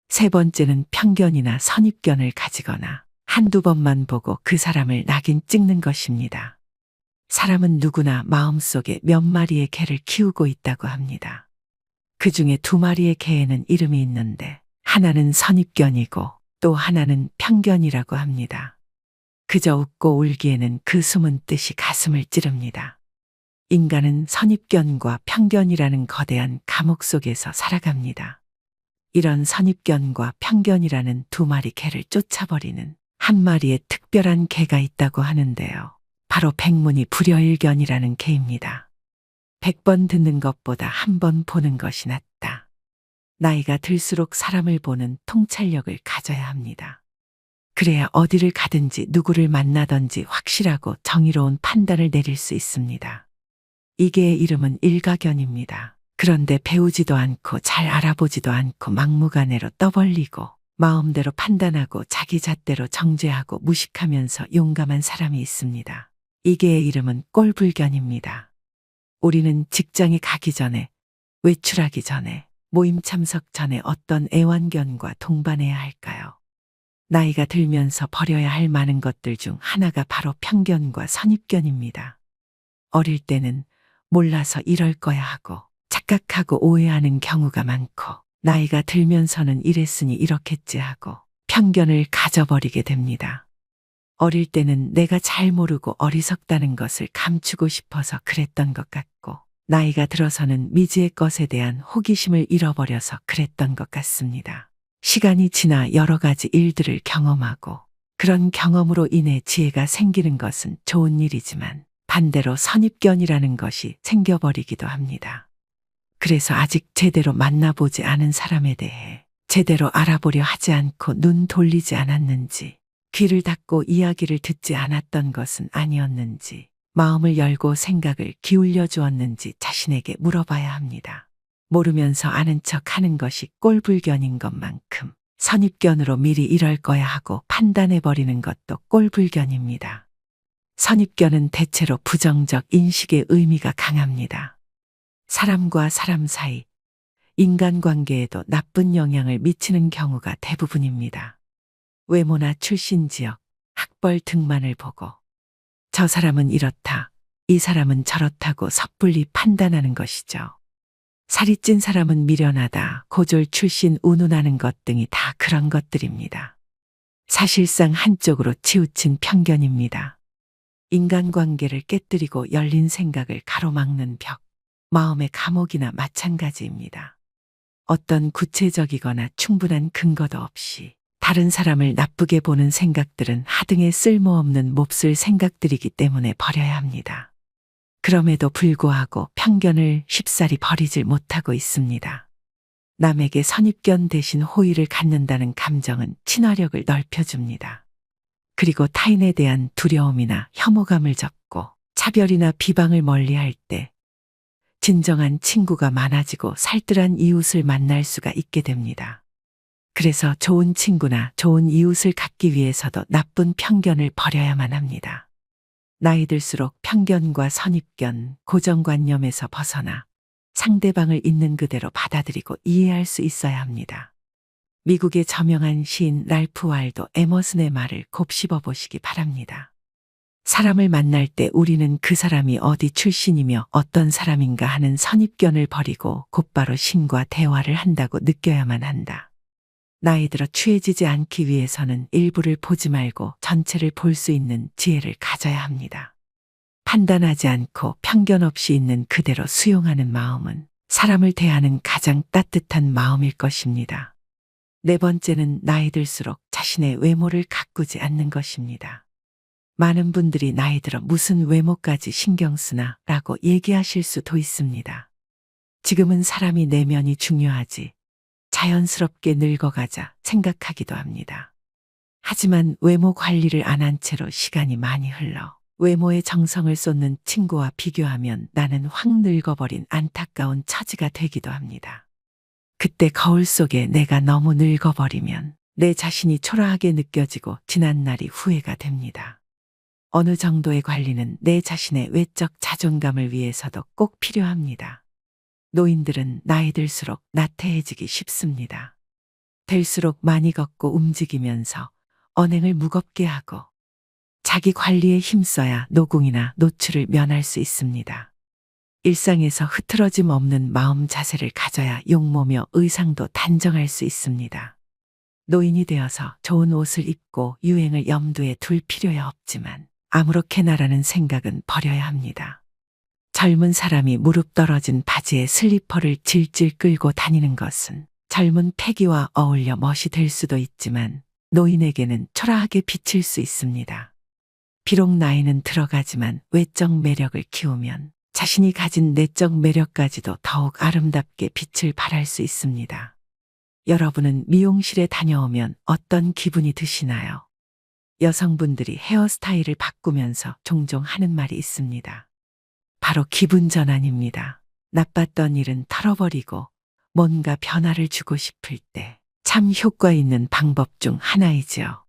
세 번째는 편견이나 선입견을 가지거나 한두 번만 보고 그 사람을 낙인 찍는 것입니다. 사람은 누구나 마음속에 몇 마리의 개를 키우고 있다고 합니다. 그 중에 두 마리의 개에는 이름이 있는데 하나는 선입견이고 또 하나는 편견이라고 합니다. 그저 웃고 울기에는 그 숨은 뜻이 가슴을 찌릅니다. 인간은 선입견과 편견이라는 거대한 감옥 속에서 살아갑니다. 이런 선입견과 편견이라는 두 마리 개를 쫓아버리는 한 마리의 특별한 개가 있다고 하는데요. 바로 백문이 불여일견이라는 개입니다. 100번 듣는 것보다 한 번 보는 것이 낫다. 나이가 들수록 사람을 보는 통찰력을 가져야 합니다. 그래야 어디를 가든지 누구를 만나든지 확실하고 정의로운 판단을 내릴 수 있습니다. 이 개의 이름은 일가견입니다. 그런데 배우지도 않고 잘 알아보지도 않고 막무가내로 떠벌리고 마음대로 판단하고 자기 잣대로 정죄하고 무식하면서 용감한 사람이 있습니다. 이 개의 이름은 꼴불견입니다. 우리는 직장에 가기 전에, 외출하기 전에, 모임 참석 전에 어떤 애완견과 동반해야 할까요? 나이가 들면서 버려야 할 많은 것들 중 하나가 바로 편견과 선입견입니다. 어릴 때는 몰라서 이럴 거야 하고 착각하고 오해하는 경우가 많고 나이가 들면서는 이랬으니 이렇겠지 하고 편견을 가져버리게 됩니다. 어릴 때는 내가 잘 모르고 어리석다는 것을 감추고 싶어서 그랬던 것 같고 나이가 들어서는 미지의 것에 대한 호기심을 잃어버려서 그랬던 것 같습니다. 시간이 지나 여러 가지 일들을 경험하고 그런 경험으로 인해 지혜가 생기는 것은 좋은 일이지만 반대로 선입견이라는 것이 생겨버리기도 합니다. 그래서 아직 제대로 만나보지 않은 사람에 대해 제대로 알아보려 하지 않고 눈 돌리지 않았는지, 귀를 닫고 이야기를 듣지 않았던 것은 아니었는지, 마음을 열고 생각을 기울여 주었는지 자신에게 물어봐야 합니다. 모르면서 아는 척 하는 것이 꼴불견인 것만큼 선입견으로 미리 이럴 거야 하고 판단해버리는 것도 꼴불견입니다. 선입견은 대체로 부정적 인식의 의미가 강합니다. 사람과 사람 사이, 인간관계에도 나쁜 영향을 미치는 경우가 대부분입니다. 외모나 출신 지역, 학벌 등만을 보고 저 사람은 이렇다, 이 사람은 저렇다고 섣불리 판단하는 것이죠. 살이 찐 사람은 미련하다, 고졸 출신 운운하는 것 등이 다 그런 것들입니다. 사실상 한쪽으로 치우친 편견입니다. 인간관계를 깨뜨리고 열린 생각을 가로막는 벽, 마음의 감옥이나 마찬가지입니다. 어떤 구체적이거나 충분한 근거도 없이 다른 사람을 나쁘게 보는 생각들은 하등의 쓸모없는 몹쓸 생각들이기 때문에 버려야 합니다. 그럼에도 불구하고 편견을 쉽사리 버리질 못하고 있습니다. 남에게 선입견 대신 호의를 갖는다는 감정은 친화력을 넓혀줍니다. 그리고 타인에 대한 두려움이나 혐오감을 접고 차별이나 비방을 멀리할 때 진정한 친구가 많아지고 살뜰한 이웃을 만날 수가 있게 됩니다. 그래서 좋은 친구나 좋은 이웃을 갖기 위해서도 나쁜 편견을 버려야만 합니다. 나이 들수록 편견과 선입견, 고정관념에서 벗어나 상대방을 있는 그대로 받아들이고 이해할 수 있어야 합니다. 미국의 저명한 시인 랄프 waldo 에머슨의 말을 곱씹어 보시기 바랍니다. 사람을 만날 때 우리는 그 사람이 어디 출신이며 어떤 사람인가 하는 선입견을 버리고 곧바로 신과 대화를 한다고 느껴야만 한다. 나이 들어 취해지지 않기 위해서는 일부를 보지 말고 전체를 볼 수 있는 지혜를 가져야 합니다. 판단하지 않고 편견 없이 있는 그대로 수용하는 마음은 사람을 대하는 가장 따뜻한 마음일 것입니다. 네 번째는 나이 들수록 자신의 외모를 가꾸지 않는 것입니다. 많은 분들이 나이 들어 무슨 외모까지 신경 쓰나 라고 얘기하실 수도 있습니다. 지금은 사람이 내면이 중요하지 자연스럽게 늙어가자 생각하기도 합니다. 하지만 외모 관리를 안 한 채로 시간이 많이 흘러 외모에 정성을 쏟는 친구와 비교하면 나는 확 늙어버린 안타까운 처지가 되기도 합니다. 그때 거울 속에 내가 너무 늙어버리면 내 자신이 초라하게 느껴지고 지난 날이 후회가 됩니다. 어느 정도의 관리는 내 자신의 외적 자존감을 위해서도 꼭 필요합니다. 노인들은 나이 들수록 나태해지기 쉽습니다. 될수록 많이 걷고 움직이면서 언행을 무겁게 하고 자기 관리에 힘써야 노궁이나 노출을 면할 수 있습니다. 일상에서 흐트러짐 없는 마음 자세를 가져야 용모며 의상도 단정할 수 있습니다. 노인이 되어서 좋은 옷을 입고 유행을 염두에 둘 필요야 없지만 아무렇게나라는 생각은 버려야 합니다. 젊은 사람이 무릎 떨어진 바지에 슬리퍼를 질질 끌고 다니는 것은 젊은 패기와 어울려 멋이 될 수도 있지만 노인에게는 초라하게 비칠 수 있습니다. 비록 나이는 들어가지만 외적 매력을 키우면 자신이 가진 내적 매력까지도 더욱 아름답게 빛을 발할 수 있습니다. 여러분은 미용실에 다녀오면 어떤 기분이 드시나요? 여성분들이 헤어스타일을 바꾸면서 종종 하는 말이 있습니다. 바로 기분 전환입니다. 나빴던 일은 털어버리고 뭔가 변화를 주고 싶을 때 참 효과 있는 방법 중 하나이지요.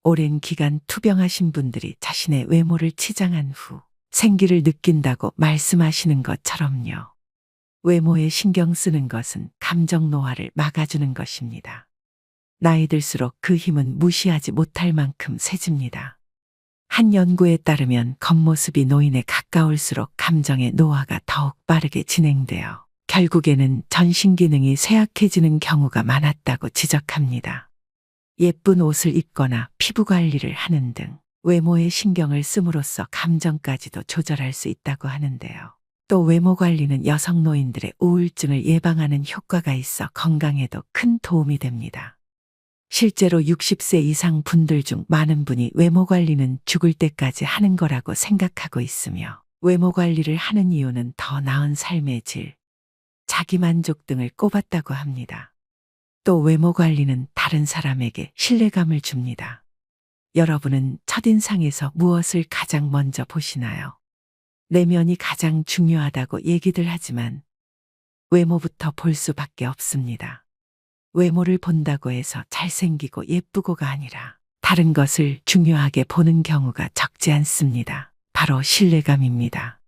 오랜 기간 투병하신 분들이 자신의 외모를 치장한 후 생기를 느낀다고 말씀하시는 것처럼요. 외모에 신경 쓰는 것은 감정 노화를 막아주는 것입니다. 나이 들수록 그 힘은 무시하지 못할 만큼 세집니다. 한 연구에 따르면 겉모습이 노인에 가까울수록 감정의 노화가 더욱 빠르게 진행되어 결국에는 전신 기능이 쇠약해지는 경우가 많았다고 지적합니다. 예쁜 옷을 입거나 피부 관리를 하는 등 외모에 신경을 씀으로써 감정까지도 조절할 수 있다고 하는데요. 또 외모 관리는 여성 노인들의 우울증을 예방하는 효과가 있어 건강에도 큰 도움이 됩니다. 실제로 60세 이상 분들 중 많은 분이 외모 관리는 죽을 때까지 하는 거라고 생각하고 있으며 외모 관리를 하는 이유는 더 나은 삶의 질, 자기만족 등을 꼽았다고 합니다. 또 외모 관리는 다른 사람에게 신뢰감을 줍니다. 여러분은 첫인상에서 무엇을 가장 먼저 보시나요? 내면이 가장 중요하다고 얘기들 하지만 외모부터 볼 수밖에 없습니다. 외모를 본다고 해서 잘생기고 예쁘고가 아니라 다른 것을 중요하게 보는 경우가 적지 않습니다. 바로 신뢰감입니다.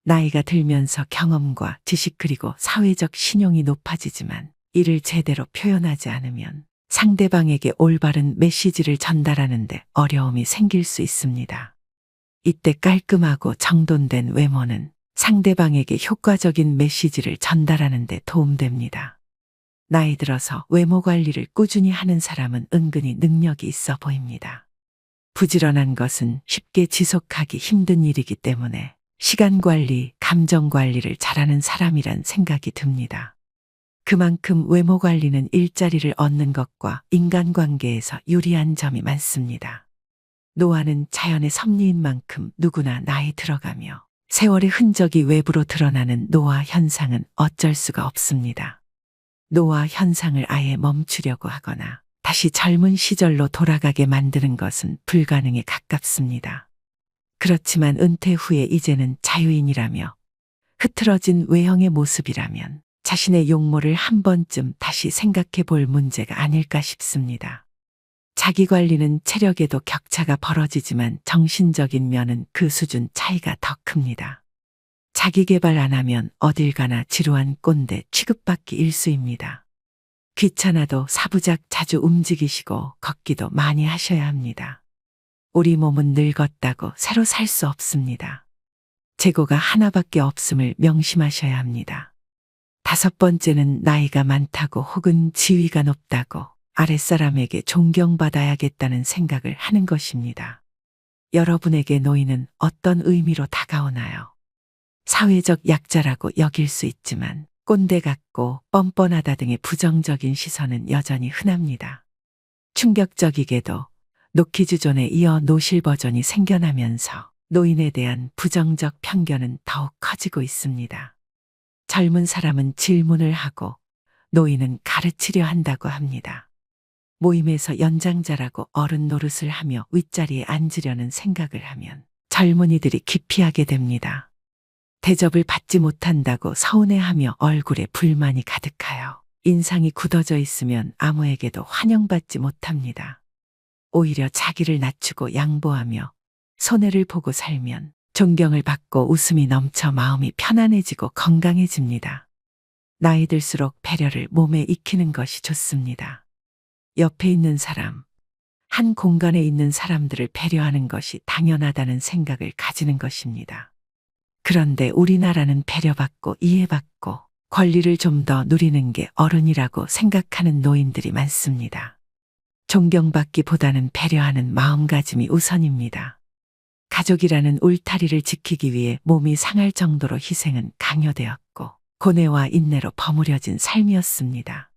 나이가 들면서 경험과 지식 그리고 사회적 신용이 높아지지만 이를 제대로 표현하지 않으면 상대방에게 올바른 메시지를 전달하는데 어려움이 생길 수 있습니다. 이때 깔끔하고 정돈된 외모는 상대방에게 효과적인 메시지를 전달하는 데 도움됩니다. 나이 들어서 외모 관리를 꾸준히 하는 사람은 은근히 능력이 있어 보입니다. 부지런한 것은 쉽게 지속하기 힘든 일이기 때문에 시간 관리, 감정 관리를 잘하는 사람이란 생각이 듭니다. 그만큼 외모 관리는 일자리를 얻는 것과 인간관계에서 유리한 점이 많습니다. 노화는 자연의 섭리인 만큼 누구나 나이 들어가며 세월의 흔적이 외부로 드러나는 노화 현상은 어쩔 수가 없습니다. 노화 현상을 아예 멈추려고 하거나 다시 젊은 시절로 돌아가게 만드는 것은 불가능에 가깝습니다. 그렇지만 은퇴 후에 이제는 자유인이라며 흐트러진 외형의 모습이라면 자신의 용모를 한 번쯤 다시 생각해 볼 문제가 아닐까 싶습니다. 자기 관리는 체력에도 격차가 벌어지지만 정신적인 면은 그 수준 차이가 더 큽니다. 자기 개발 안 하면 어딜 가나 지루한 꼰대 취급받기 일쑤입니다. 귀찮아도 사부작 자주 움직이시고 걷기도 많이 하셔야 합니다. 우리 몸은 늙었다고 새로 살 수 없습니다. 재고가 하나밖에 없음을 명심하셔야 합니다. 5번째는 나이가 많다고 혹은 지위가 높다고 아랫사람에게 존경받아야겠다는 생각을 하는 것입니다. 여러분에게 노인은 어떤 의미로 다가오나요? 사회적 약자라고 여길 수 있지만 꼰대 같고 뻔뻔하다 등의 부정적인 시선은 여전히 흔합니다. 충격적이게도 노키즈존에 이어 노실 버전이 생겨나면서 노인에 대한 부정적 편견은 더욱 커지고 있습니다. 젊은 사람은 질문을 하고 노인은 가르치려 한다고 합니다. 모임에서 연장자라고 어른 노릇을 하며 윗자리에 앉으려는 생각을 하면 젊은이들이 기피하게 됩니다. 대접을 받지 못한다고 서운해하며 얼굴에 불만이 가득하여 인상이 굳어져 있으면 아무에게도 환영받지 못합니다. 오히려 자기를 낮추고 양보하며 손해를 보고 살면 존경을 받고 웃음이 넘쳐 마음이 편안해지고 건강해집니다. 나이 들수록 배려를 몸에 익히는 것이 좋습니다. 옆에 있는 사람, 한 공간에 있는 사람들을 배려하는 것이 당연하다는 생각을 가지는 것입니다. 그런데 우리나라는 배려받고 이해받고 권리를 좀 더 누리는 게 어른이라고 생각하는 노인들이 많습니다. 존경받기보다는 배려하는 마음가짐이 우선입니다. 가족이라는 울타리를 지키기 위해 몸이 상할 정도로 희생은 강요되었고 고뇌와 인내로 버무려진 삶이었습니다.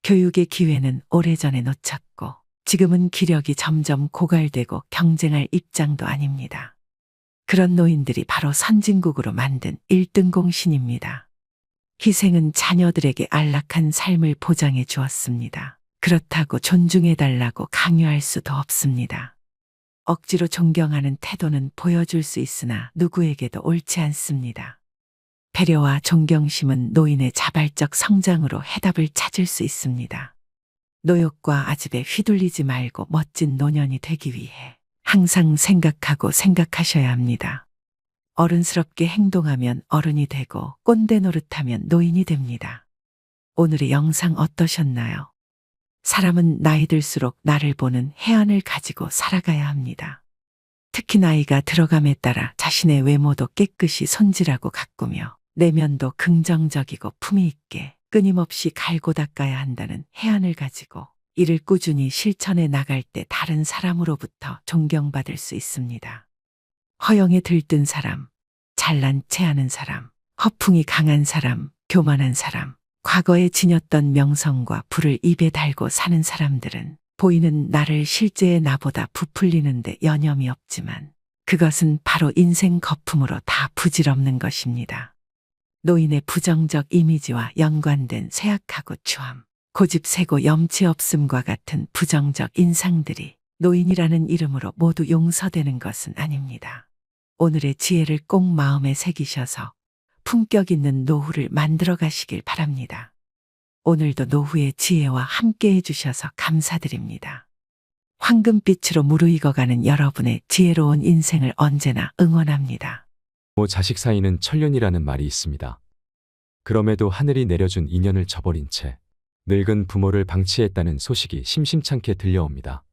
교육의 기회는 오래전에 놓쳤고 지금은 기력이 점점 고갈되고 경쟁할 입장도 아닙니다. 그런 노인들이 바로 선진국으로 만든 1등 공신입니다. 희생은 자녀들에게 안락한 삶을 보장해 주었습니다. 그렇다고 존중해달라고 강요할 수도 없습니다. 억지로 존경하는 태도는 보여줄 수 있으나 누구에게도 옳지 않습니다. 배려와 존경심은 노인의 자발적 성장으로 해답을 찾을 수 있습니다. 노욕과 아집에 휘둘리지 말고 멋진 노년이 되기 위해 항상 생각하고 생각하셔야 합니다. 어른스럽게 행동하면 어른이 되고 꼰대 노릇하면 노인이 됩니다. 오늘의 영상 어떠셨나요? 사람은 나이 들수록 나를 보는 해안을 가지고 살아가야 합니다. 특히 나이가 들어감에 따라 자신의 외모도 깨끗이 손질하고 가꾸며 내면도 긍정적이고 품위 있게 끊임없이 갈고 닦아야 한다는 해안을 가지고 이를 꾸준히 실천해 나갈 때 다른 사람으로부터 존경받을 수 있습니다. 허영에 들뜬 사람, 잘난 체하는 사람, 허풍이 강한 사람, 교만한 사람, 과거에 지녔던 명성과 부를 입에 달고 사는 사람들은 보이는 나를 실제의 나보다 부풀리는데 여념이 없지만 그것은 바로 인생 거품으로 다 부질없는 것입니다. 노인의 부정적 이미지와 연관된 쇠약하고 추함, 고집세고 염치 없음과 같은 부정적 인상들이 노인이라는 이름으로 모두 용서되는 것은 아닙니다. 오늘의 지혜를 꼭 마음에 새기셔서 품격 있는 노후를 만들어 가시길 바랍니다. 오늘도 노후의 지혜와 함께 해주셔서 감사드립니다. 황금빛으로 무르익어가는 여러분의 지혜로운 인생을 언제나 응원합니다. 부모 자식 사이는 천륜이라는 말이 있습니다. 그럼에도 하늘이 내려준 인연을 저버린 채 늙은 부모를 방치했다는 소식이 심심찮게 들려옵니다.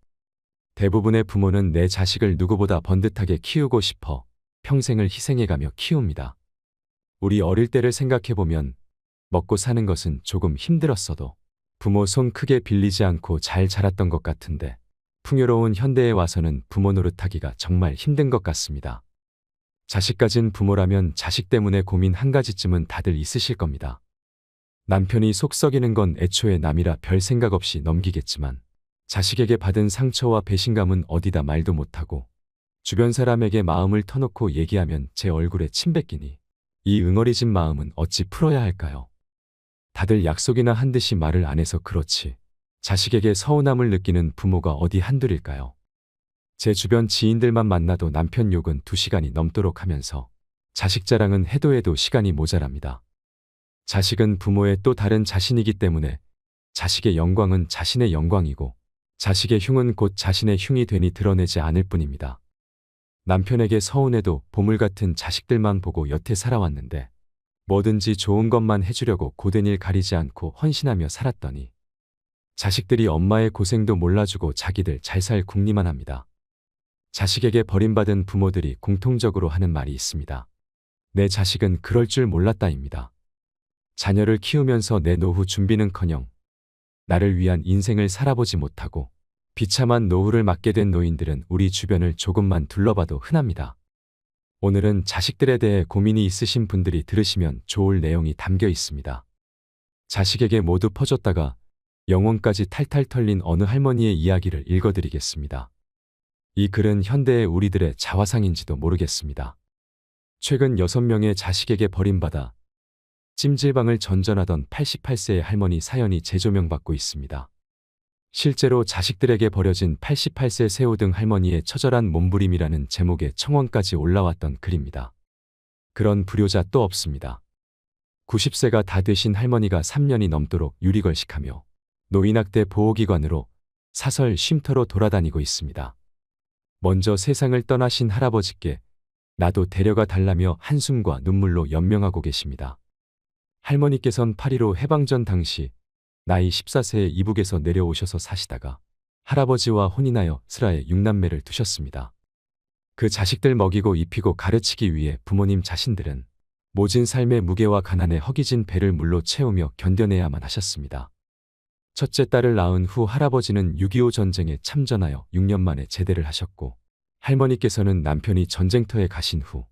대부분의 부모는 내 자식을 누구보다 번듯하게 키우고 싶어 평생을 희생해가며 키웁니다. 우리 어릴 때를 생각해보면 먹고 사는 것은 조금 힘들었어도 부모 손 크게 빌리지 않고 잘 자랐던 것 같은데 풍요로운 현대에 와서는 부모 노릇하기가 정말 힘든 것 같습니다. 자식 가진 부모라면 자식 때문에 고민 한 가지쯤은 다들 있으실 겁니다. 남편이 속 썩이는 건 애초에 남이라 별 생각 없이 넘기겠지만 자식에게 받은 상처와 배신감은 어디다 말도 못하고 주변 사람에게 마음을 터놓고 얘기하면 제 얼굴에 침 뱉기니 이 응어리진 마음은 어찌 풀어야 할까요? 다들 약속이나 한 듯이 말을 안 해서 그렇지 자식에게 서운함을 느끼는 부모가 어디 한둘일까요? 제 주변 지인들만 만나도 남편 욕은 2시간이 넘도록 하면서 자식 자랑은 해도 해도 시간이 모자랍니다. 자식은 부모의 또 다른 자신이기 때문에 자식의 영광은 자신의 영광이고 자식의 흉은 곧 자신의 흉이 되니 드러내지 않을 뿐입니다. 남편에게 서운해도 보물 같은 자식들만 보고 여태 살아왔는데 뭐든지 좋은 것만 해주려고 고된 일 가리지 않고 헌신하며 살았더니 자식들이 엄마의 고생도 몰라주고 자기들 잘 살 궁리만 합니다. 자식에게 버림받은 부모들이 공통적으로 하는 말이 있습니다. 내 자식은 그럴 줄 몰랐다입니다. 자녀를 키우면서 내 노후 준비는커녕 나를 위한 인생을 살아보지 못하고 비참한 노후를 맞게 된 노인들은 우리 주변을 조금만 둘러봐도 흔합니다. 오늘은 자식들에 대해 고민이 있으신 분들이 들으시면 좋을 내용이 담겨 있습니다. 자식에게 모두 퍼줬다가 영혼까지 탈탈 털린 어느 할머니의 이야기를 읽어드리겠습니다. 이 글은 현대의 우리들의 자화상인지도 모르겠습니다. 최근 6명의 자식에게 버림받아 찜질방을 전전하던 88세의 할머니 사연이 재조명받고 있습니다. 실제로 자식들에게 버려진 88세 새우등 할머니의 처절한 몸부림이라는 제목의 청원까지 올라왔던 글입니다. 그런 불효자 또 없습니다. 90세가 다 되신 할머니가 3년이 넘도록 유리걸식하며 노인학대 보호기관으로 사설 쉼터로 돌아다니고 있습니다. 먼저 세상을 떠나신 할아버지께 나도 데려가 달라며 한숨과 눈물로 연명하고 계십니다. 할머니께선 8.15 해방전 당시 나이 14세에 이북에서 내려오셔서 사시다가 할아버지와 혼인하여 슬하에 6남매를 두셨습니다. 그 자식들 먹이고 입히고 가르치기 위해 부모님 자신들은 모진 삶의 무게와 가난에 허기진 배를 물로 채우며 견뎌내야만 하셨습니다. 첫째 딸을 낳은 후 할아버지는 6.25 전쟁에 참전하여 6년 만에 제대를 하셨고 할머니께서는 남편이 전쟁터에 가신 후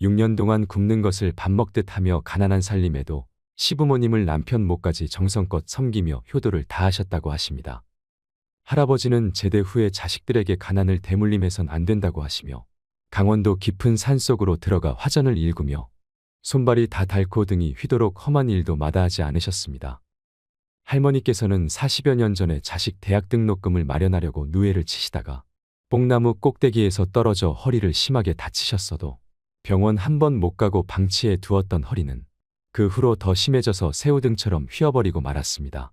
6년 동안 굶는 것을 밥 먹듯 하며 가난한 살림에도 시부모님을 남편 목까지 정성껏 섬기며 효도를 다하셨다고 하십니다. 할아버지는 제대 후에 자식들에게 가난을 대물림해선 안 된다고 하시며 강원도 깊은 산속으로 들어가 화전을 일구며 손발이 다 닳고 등이 휘도록 험한 일도 마다하지 않으셨습니다. 할머니께서는 40여 년 전에 자식 대학 등록금을 마련하려고 누에를 치시다가 뽕나무 꼭대기에서 떨어져 허리를 심하게 다치셨어도 병원 한 번 못 가고 방치해 두었던 허리는 그 후로 더 심해져서 새우등처럼 휘어버리고 말았습니다.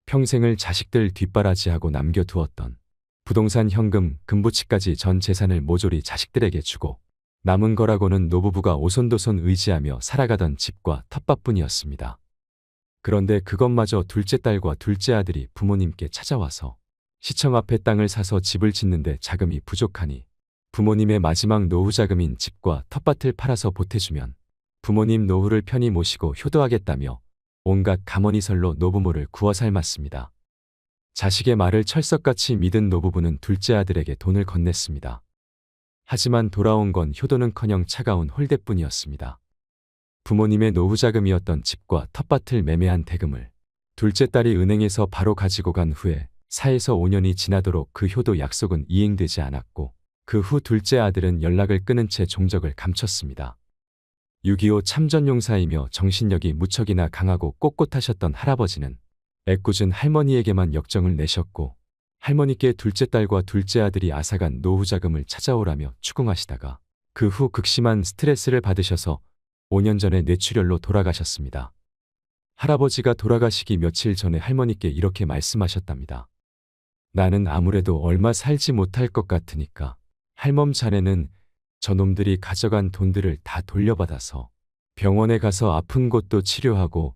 평생을 자식들 뒷바라지하고 남겨두었던 부동산 현금, 금부치까지 전 재산을 모조리 자식들에게 주고 남은 거라고는 노부부가 오손도손 의지하며 살아가던 집과 텃밭뿐이었습니다. 그런데 그것마저 둘째 딸과 둘째 아들이 부모님께 찾아와서 시청 앞에 땅을 사서 집을 짓는데 자금이 부족하니 부모님의 마지막 노후 자금인 집과 텃밭을 팔아서 보태주면 부모님 노후를 편히 모시고 효도하겠다며 온갖 가머니설로 노부모를 구워 삶았습니다. 자식의 말을 철석같이 믿은 노부부는 둘째 아들에게 돈을 건넸습니다. 하지만 돌아온 건 효도는커녕 차가운 홀대뿐이었습니다. 부모님의 노후 자금이었던 집과 텃밭을 매매한 대금을 둘째 딸이 은행에서 바로 가지고 간 후에 4에서 5년이 지나도록 그 효도 약속은 이행되지 않았고 그 후 둘째 아들은 연락을 끊은 채 종적을 감췄습니다. 6.25 참전용사이며 정신력이 무척이나 강하고 꼿꼿하셨던 할아버지는 애꿎은 할머니에게만 역정을 내셨고 할머니께 둘째 딸과 둘째 아들이 앗아간 노후 자금을 찾아오라며 추궁하시다가 그 후 극심한 스트레스를 받으셔서 5년 전에 뇌출혈로 돌아가셨습니다. 할아버지가 돌아가시기 며칠 전에 할머니께 이렇게 말씀하셨답니다. 나는 아무래도 얼마 살지 못할 것 같으니까 할멈 자네는 저놈들이 가져간 돈들을 다 돌려받아서 병원에 가서 아픈 곳도 치료하고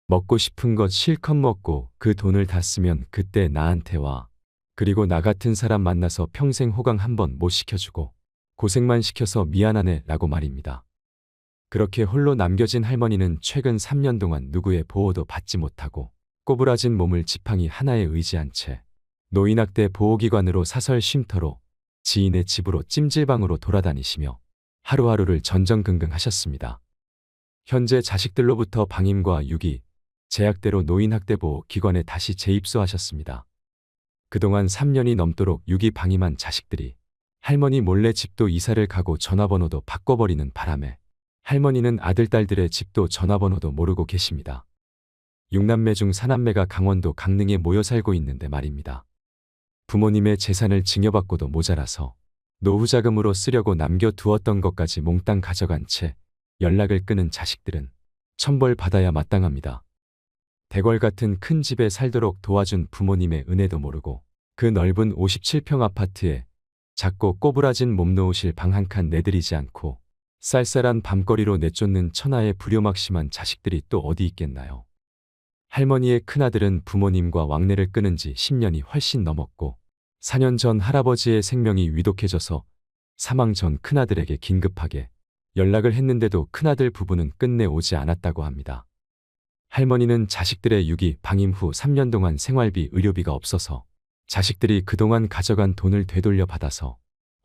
먹고 싶은 것 실컷 먹고 그 돈을 다 쓰면 그때 나한테 와. 그리고 나 같은 사람 만나서 평생 호강 한번 못 시켜주고 고생만 시켜서 미안하네 라고 말입니다. 그렇게 홀로 남겨진 할머니는 최근 3년 동안 누구의 보호도 받지 못하고 꼬부라진 몸을 지팡이 하나에 의지한 채 노인학대 보호기관으로 사설 쉼터로 지인의 집으로 찜질방으로 돌아다니시며 하루하루를 전전긍긍하셨습니다. 현재 자식들로부터 방임과 유기, 제약대로 노인학대보호 기관에 다시 재입소하셨습니다. 그동안 3년이 넘도록 유기 방임한 자식들이 할머니 몰래 집도 이사를 가고 전화번호도 바꿔버리는 바람에 할머니는 아들, 딸들의 집도 전화번호도 모르고 계십니다. 6남매 중 4남매가 강원도 강릉에 모여 살고 있는데 말입니다. 부모님의 재산을 증여받고도 모자라서 노후자금으로 쓰려고 남겨두었던 것까지 몽땅 가져간 채 연락을 끊은 자식들은 천벌 받아야 마땅합니다. 대궐 같은 큰 집에 살도록 도와준 부모님의 은혜도 모르고 그 넓은 57평 아파트에 작고 꼬부라진 몸 놓으실 방 한 칸 내드리지 않고 쌀쌀한 밤거리로 내쫓는 천하의 불효막심한 자식들이 또 어디 있겠나요? 할머니의 큰아들은 부모님과 왕래를 끊은 지 10년이 훨씬 넘었고 4년 전 할아버지의 생명이 위독해져서 사망 전 큰아들에게 긴급하게 연락을 했는데도 큰아들 부부는 끝내 오지 않았다고 합니다. 할머니는 자식들의 유기, 방임 후 3년 동안 생활비, 의료비가 없어서 자식들이 그동안 가져간 돈을 되돌려 받아서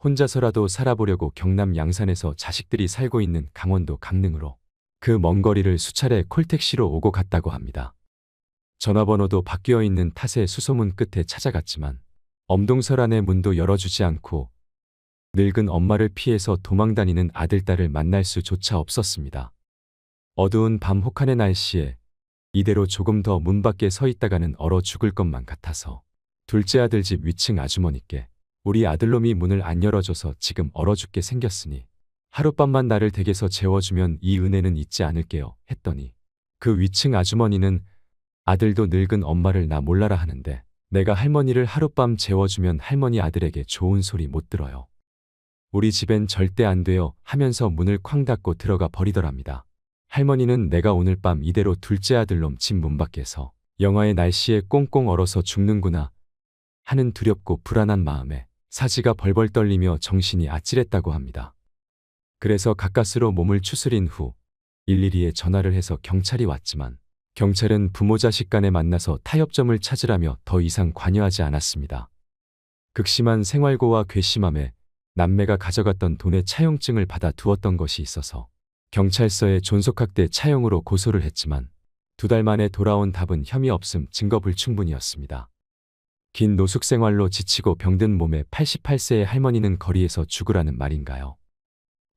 혼자서라도 살아보려고 경남 양산에서 자식들이 살고 있는 강원도 강릉으로 그 먼 거리를 수차례 콜택시로 오고 갔다고 합니다. 전화번호도 바뀌어 있는 탓에 수소문 끝에 찾아갔지만 엄동설 안의 문도 열어주지 않고 늙은 엄마를 피해서 도망다니는 아들, 딸을 만날 수조차 없었습니다. 어두운 밤 혹한의 날씨에 이대로 조금 더 문 밖에 서 있다가는 얼어 죽을 것만 같아서 둘째 아들 집 위층 아주머니께 우리 아들놈이 문을 안 열어줘서 지금 얼어 죽게 생겼으니 하룻밤만 나를 댁에서 재워주면 이 은혜는 잊지 않을게요 했더니 그 위층 아주머니는 아들도 늙은 엄마를 나 몰라라 하는데 내가 할머니를 하룻밤 재워주면 할머니 아들에게 좋은 소리 못 들어요. 우리 집엔 절대 안 돼요 하면서 문을 쾅 닫고 들어가 버리더랍니다. 할머니는 내가 오늘 밤 이대로 둘째 아들놈 집 문 밖에서 영하의 날씨에 꽁꽁 얼어서 죽는구나 하는 두렵고 불안한 마음에 사지가 벌벌 떨리며 정신이 아찔했다고 합니다. 그래서 가까스로 몸을 추스린 후 112에 전화를 해서 경찰이 왔지만 경찰은 부모 자식 간에 만나서 타협점을 찾으라며 더 이상 관여하지 않았습니다. 극심한 생활고와 괘씸함에 남매가 가져갔던 돈의 차용증을 받아 두었던 것이 있어서 경찰서에 존속학대 차용으로 고소를 했지만 2달 만에 돌아온 답은 혐의 없음 증거 불충분이었습니다. 긴 노숙 생활로 지치고 병든 몸에 88세의 할머니는 거리에서 죽으라는 말인가요?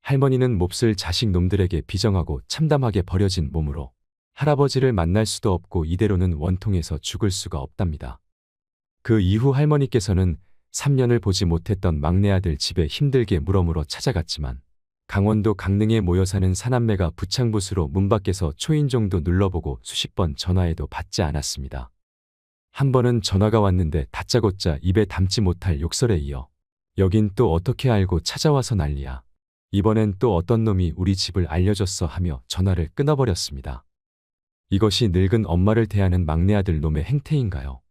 할머니는 몹쓸 자식 놈들에게 비정하고 참담하게 버려진 몸으로 할아버지를 만날 수도 없고 이대로는 원통해서 죽을 수가 없답니다. 그 이후 할머니께서는 3년을 보지 못했던 막내 아들 집에 힘들게 물어물어 찾아갔지만 강원도 강릉에 모여 사는 사남매가 부창부수로 문 밖에서 초인종도 눌러보고 수십 번 전화해도 받지 않았습니다. 한 번은 전화가 왔는데 다짜고짜 입에 담지 못할 욕설에 이어 여긴 또 어떻게 알고 찾아와서 난리야. 이번엔 또 어떤 놈이 우리 집을 알려줬어 하며 전화를 끊어버렸습니다. 이것이 늙은 엄마를 대하는 막내 아들 놈의 행태인가요?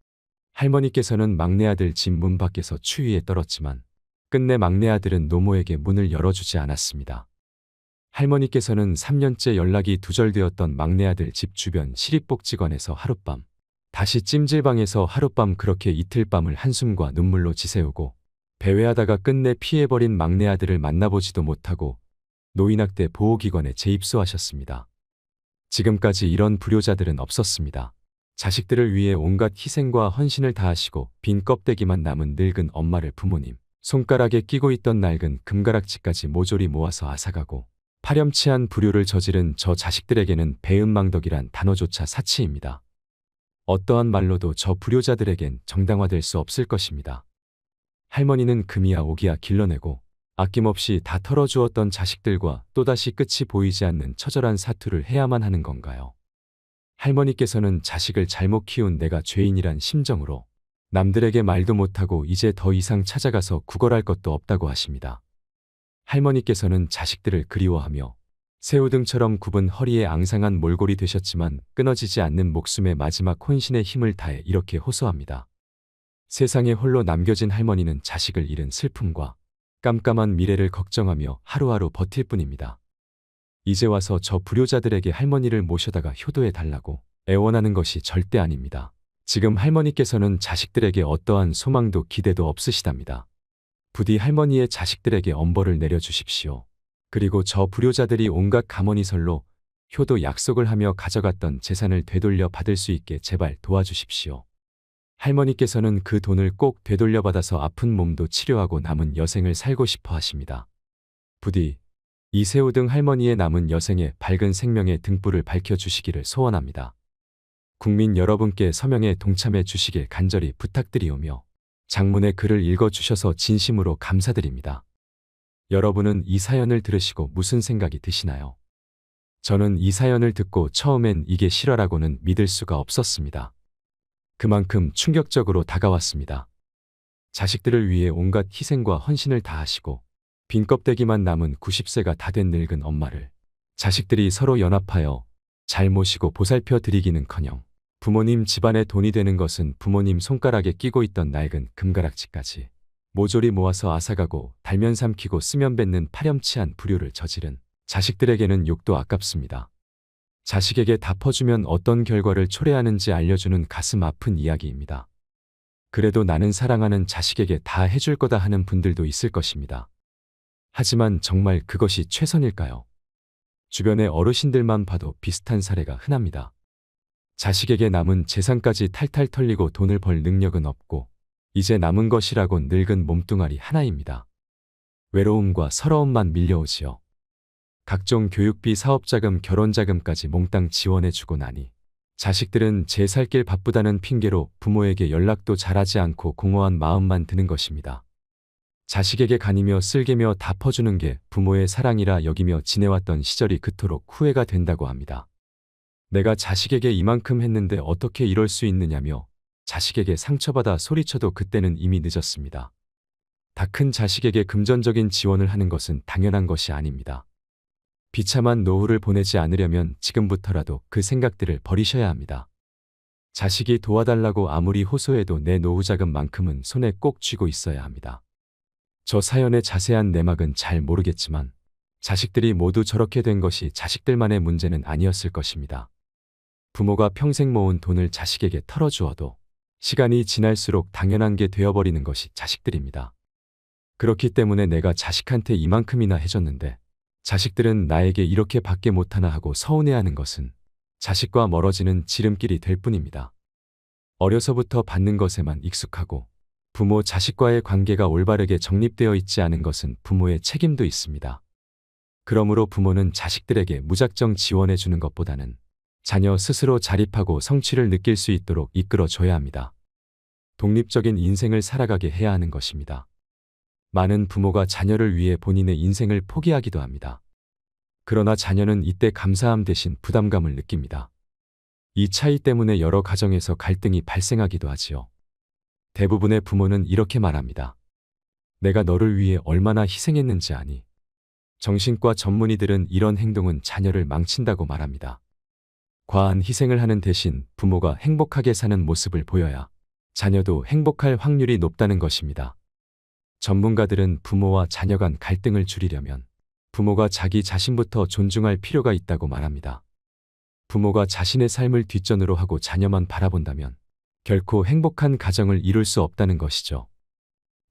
할머니께서는 막내 아들 집 문 밖에서 추위에 떨었지만 끝내 막내 아들은 노모에게 문을 열어주지 않았습니다. 할머니께서는 3년째 연락이 두절되었던 막내 아들 집 주변 시립복지관에서 하룻밤, 다시 찜질방에서 하룻밤 그렇게 이틀 밤을 한숨과 눈물로 지새우고 배회하다가 끝내 피해버린 막내 아들을 만나보지도 못하고 노인학대 보호기관에 재입소하셨습니다. 지금까지 이런 불효자들은 없었습니다. 자식들을 위해 온갖 희생과 헌신을 다하시고 빈 껍데기만 남은 늙은 엄마를 부모님 손가락에 끼고 있던 낡은 금가락지까지 모조리 모아서 앗아가고 파렴치한 불효를 저지른 저 자식들에게는 배은망덕이란 단어조차 사치입니다. 어떠한 말로도 저 불효자들에겐 정당화될 수 없을 것입니다. 할머니는 금이야 오기야 길러내고 아낌없이 다 털어주었던 자식들과 또다시 끝이 보이지 않는 처절한 사투를 해야만 하는 건가요? 할머니께서는 자식을 잘못 키운 내가 죄인이란 심정으로 남들에게 말도 못하고 이제 더 이상 찾아가서 구걸할 것도 없다고 하십니다. 할머니께서는 자식들을 그리워하며 새우등처럼 굽은 허리에 앙상한 몰골이 되셨지만 끊어지지 않는 목숨의 마지막 혼신의 힘을 다해 이렇게 호소합니다. 세상에 홀로 남겨진 할머니는 자식을 잃은 슬픔과 깜깜한 미래를 걱정하며 하루하루 버틸 뿐입니다. 이제 와서 저 불효자들에게 할머니를 모셔다가 효도해 달라고 애원하는 것이 절대 아닙니다. 지금 할머니께서는 자식들에게 어떠한 소망도 기대도 없으시답니다. 부디 할머니의 자식들에게 엄벌을 내려주십시오. 그리고 저 불효자들이 온갖 가머니설로 효도 약속을 하며 가져갔던 재산을 되돌려 받을 수 있게 제발 도와주십시오. 할머니께서는 그 돈을 꼭 되돌려받아서 아픈 몸도 치료하고 남은 여생을 살고 싶어 하십니다. 부디 이세우 등 할머니의 남은 여생에 밝은 생명의 등불을 밝혀주시기를 소원합니다. 국민 여러분께 서명에 동참해 주시길 간절히 부탁드리오며 장문의 글을 읽어주셔서 진심으로 감사드립니다. 여러분은 이 사연을 들으시고 무슨 생각이 드시나요? 저는 이 사연을 듣고 처음엔 이게 실화라고는 믿을 수가 없었습니다. 그만큼 충격적으로 다가왔습니다. 자식들을 위해 온갖 희생과 헌신을 다하시고 빈 껍데기만 남은 90세가 다 된 늙은 엄마를 자식들이 서로 연합하여 잘 모시고 보살펴 드리기는커녕 부모님 집안에 돈이 되는 것은 부모님 손가락에 끼고 있던 낡은 금가락지까지 모조리 모아서 앗아가고 달면 삼키고 쓰면 뱉는 파렴치한 불효를 저지른 자식들에게는 욕도 아깝습니다. 자식에게 다 퍼주면 어떤 결과를 초래하는지 알려주는 가슴 아픈 이야기입니다. 그래도 나는 사랑하는 자식에게 다 해줄 거다 하는 분들도 있을 것입니다. 하지만 정말 그것이 최선일까요? 주변의 어르신들만 봐도 비슷한 사례가 흔합니다. 자식에게 남은 재산까지 탈탈 털리고 돈을 벌 능력은 없고 이제 남은 것이라곤 늙은 몸뚱아리 하나입니다. 외로움과 서러움만 밀려오지요. 각종 교육비, 사업자금, 결혼자금까지 몽땅 지원해주고 나니 자식들은 제 살 길 바쁘다는 핑계로 부모에게 연락도 잘하지 않고 공허한 마음만 드는 것입니다. 자식에게 간이며 쓸개며 다 퍼주는 게 부모의 사랑이라 여기며 지내왔던 시절이 그토록 후회가 된다고 합니다. 내가 자식에게 이만큼 했는데 어떻게 이럴 수 있느냐며 자식에게 상처받아 소리쳐도 그때는 이미 늦었습니다. 다 큰 자식에게 금전적인 지원을 하는 것은 당연한 것이 아닙니다. 비참한 노후를 보내지 않으려면 지금부터라도 그 생각들을 버리셔야 합니다. 자식이 도와달라고 아무리 호소해도 내 노후 자금만큼은 손에 꼭 쥐고 있어야 합니다. 저 사연의 자세한 내막은 잘 모르겠지만 자식들이 모두 저렇게 된 것이 자식들만의 문제는 아니었을 것입니다. 부모가 평생 모은 돈을 자식에게 털어주어도 시간이 지날수록 당연한 게 되어버리는 것이 자식들입니다. 그렇기 때문에 내가 자식한테 이만큼이나 해줬는데 자식들은 나에게 이렇게 밖에 못하나 하고 서운해하는 것은 자식과 멀어지는 지름길이 될 뿐입니다. 어려서부터 받는 것에만 익숙하고 부모 자식과의 관계가 올바르게 정립되어 있지 않은 것은 부모의 책임도 있습니다. 그러므로 부모는 자식들에게 무작정 지원해 주는 것보다는 자녀 스스로 자립하고 성취를 느낄 수 있도록 이끌어 줘야 합니다. 독립적인 인생을 살아가게 해야 하는 것입니다. 많은 부모가 자녀를 위해 본인의 인생을 포기하기도 합니다. 그러나 자녀는 이때 감사함 대신 부담감을 느낍니다. 이 차이 때문에 여러 가정에서 갈등이 발생하기도 하지요. 대부분의 부모는 이렇게 말합니다. 내가 너를 위해 얼마나 희생했는지 아니? 정신과 전문의들은 이런 행동은 자녀를 망친다고 말합니다. 과한 희생을 하는 대신 부모가 행복하게 사는 모습을 보여야 자녀도 행복할 확률이 높다는 것입니다. 전문가들은 부모와 자녀 간 갈등을 줄이려면 부모가 자기 자신부터 존중할 필요가 있다고 말합니다. 부모가 자신의 삶을 뒷전으로 하고 자녀만 바라본다면 결코 행복한 가정을 이룰 수 없다는 것이죠.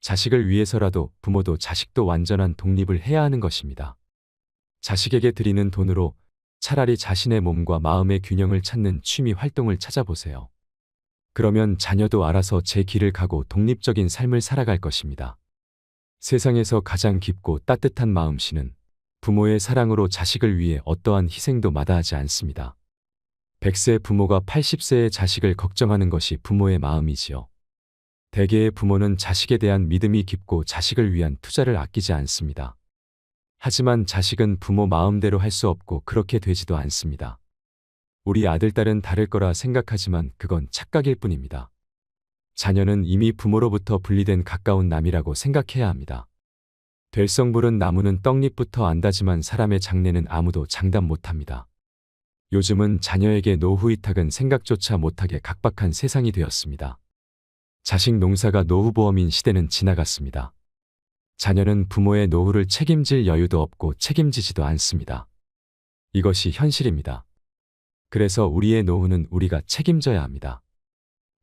자식을 위해서라도 부모도 자식도 완전한 독립을 해야 하는 것입니다. 자식에게 드리는 돈으로 차라리 자신의 몸과 마음의 균형을 찾는 취미 활동을 찾아보세요. 그러면 자녀도 알아서 제 길을 가고 독립적인 삶을 살아갈 것입니다. 세상에서 가장 깊고 따뜻한 마음씨는 부모의 사랑으로 자식을 위해 어떠한 희생도 마다하지 않습니다. 100세 부모가 80세의 자식을 걱정하는 것이 부모의 마음이지요. 대개의 부모는 자식에 대한 믿음이 깊고 자식을 위한 투자를 아끼지 않습니다. 하지만 자식은 부모 마음대로 할 수 없고 그렇게 되지도 않습니다. 우리 아들, 딸은 다를 거라 생각하지만 그건 착각일 뿐입니다. 자녀는 이미 부모로부터 분리된 가까운 남이라고 생각해야 합니다. 될성부른 나무는 떡잎부터 안다지만 사람의 장래는 아무도 장담 못합니다. 요즘은 자녀에게 노후 위탁은 생각조차 못하게 각박한 세상이 되었습니다. 자식 농사가 노후보험인 시대는 지나갔습니다. 자녀는 부모의 노후를 책임질 여유도 없고 책임지지도 않습니다. 이것이 현실입니다. 그래서 우리의 노후는 우리가 책임져야 합니다.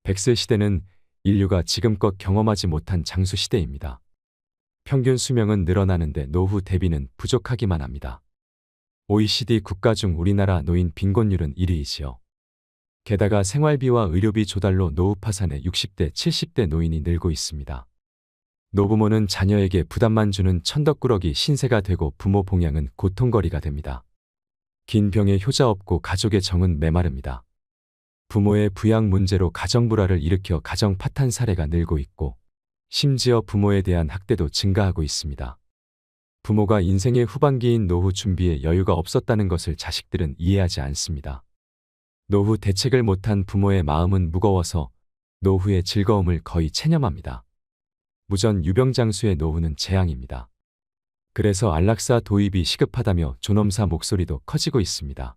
100세 시대는 인류가 지금껏 경험하지 못한 장수 시대입니다. 평균 수명은 늘어나는데 노후 대비는 부족하기만 합니다. OECD 국가 중 우리나라 노인 빈곤율은 1위이지요. 게다가 생활비와 의료비 조달로 노후 파산에 60대, 70대 노인이 늘고 있습니다. 노부모는 자녀에게 부담만 주는 천덕꾸러기 신세가 되고 부모 봉양은 고통거리가 됩니다. 긴 병에 효자 없고 가족의 정은 메마릅니다. 부모의 부양 문제로 가정 불화를 일으켜 가정 파탄 사례가 늘고 있고 심지어 부모에 대한 학대도 증가하고 있습니다. 부모가 인생의 후반기인 노후 준비에 여유가 없었다는 것을 자식들은 이해하지 않습니다. 노후 대책을 못한 부모의 마음은 무거워서 노후의 즐거움을 거의 체념합니다. 무전 유병장수의 노후는 재앙입니다. 그래서 안락사 도입이 시급하다며 존엄사 목소리도 커지고 있습니다.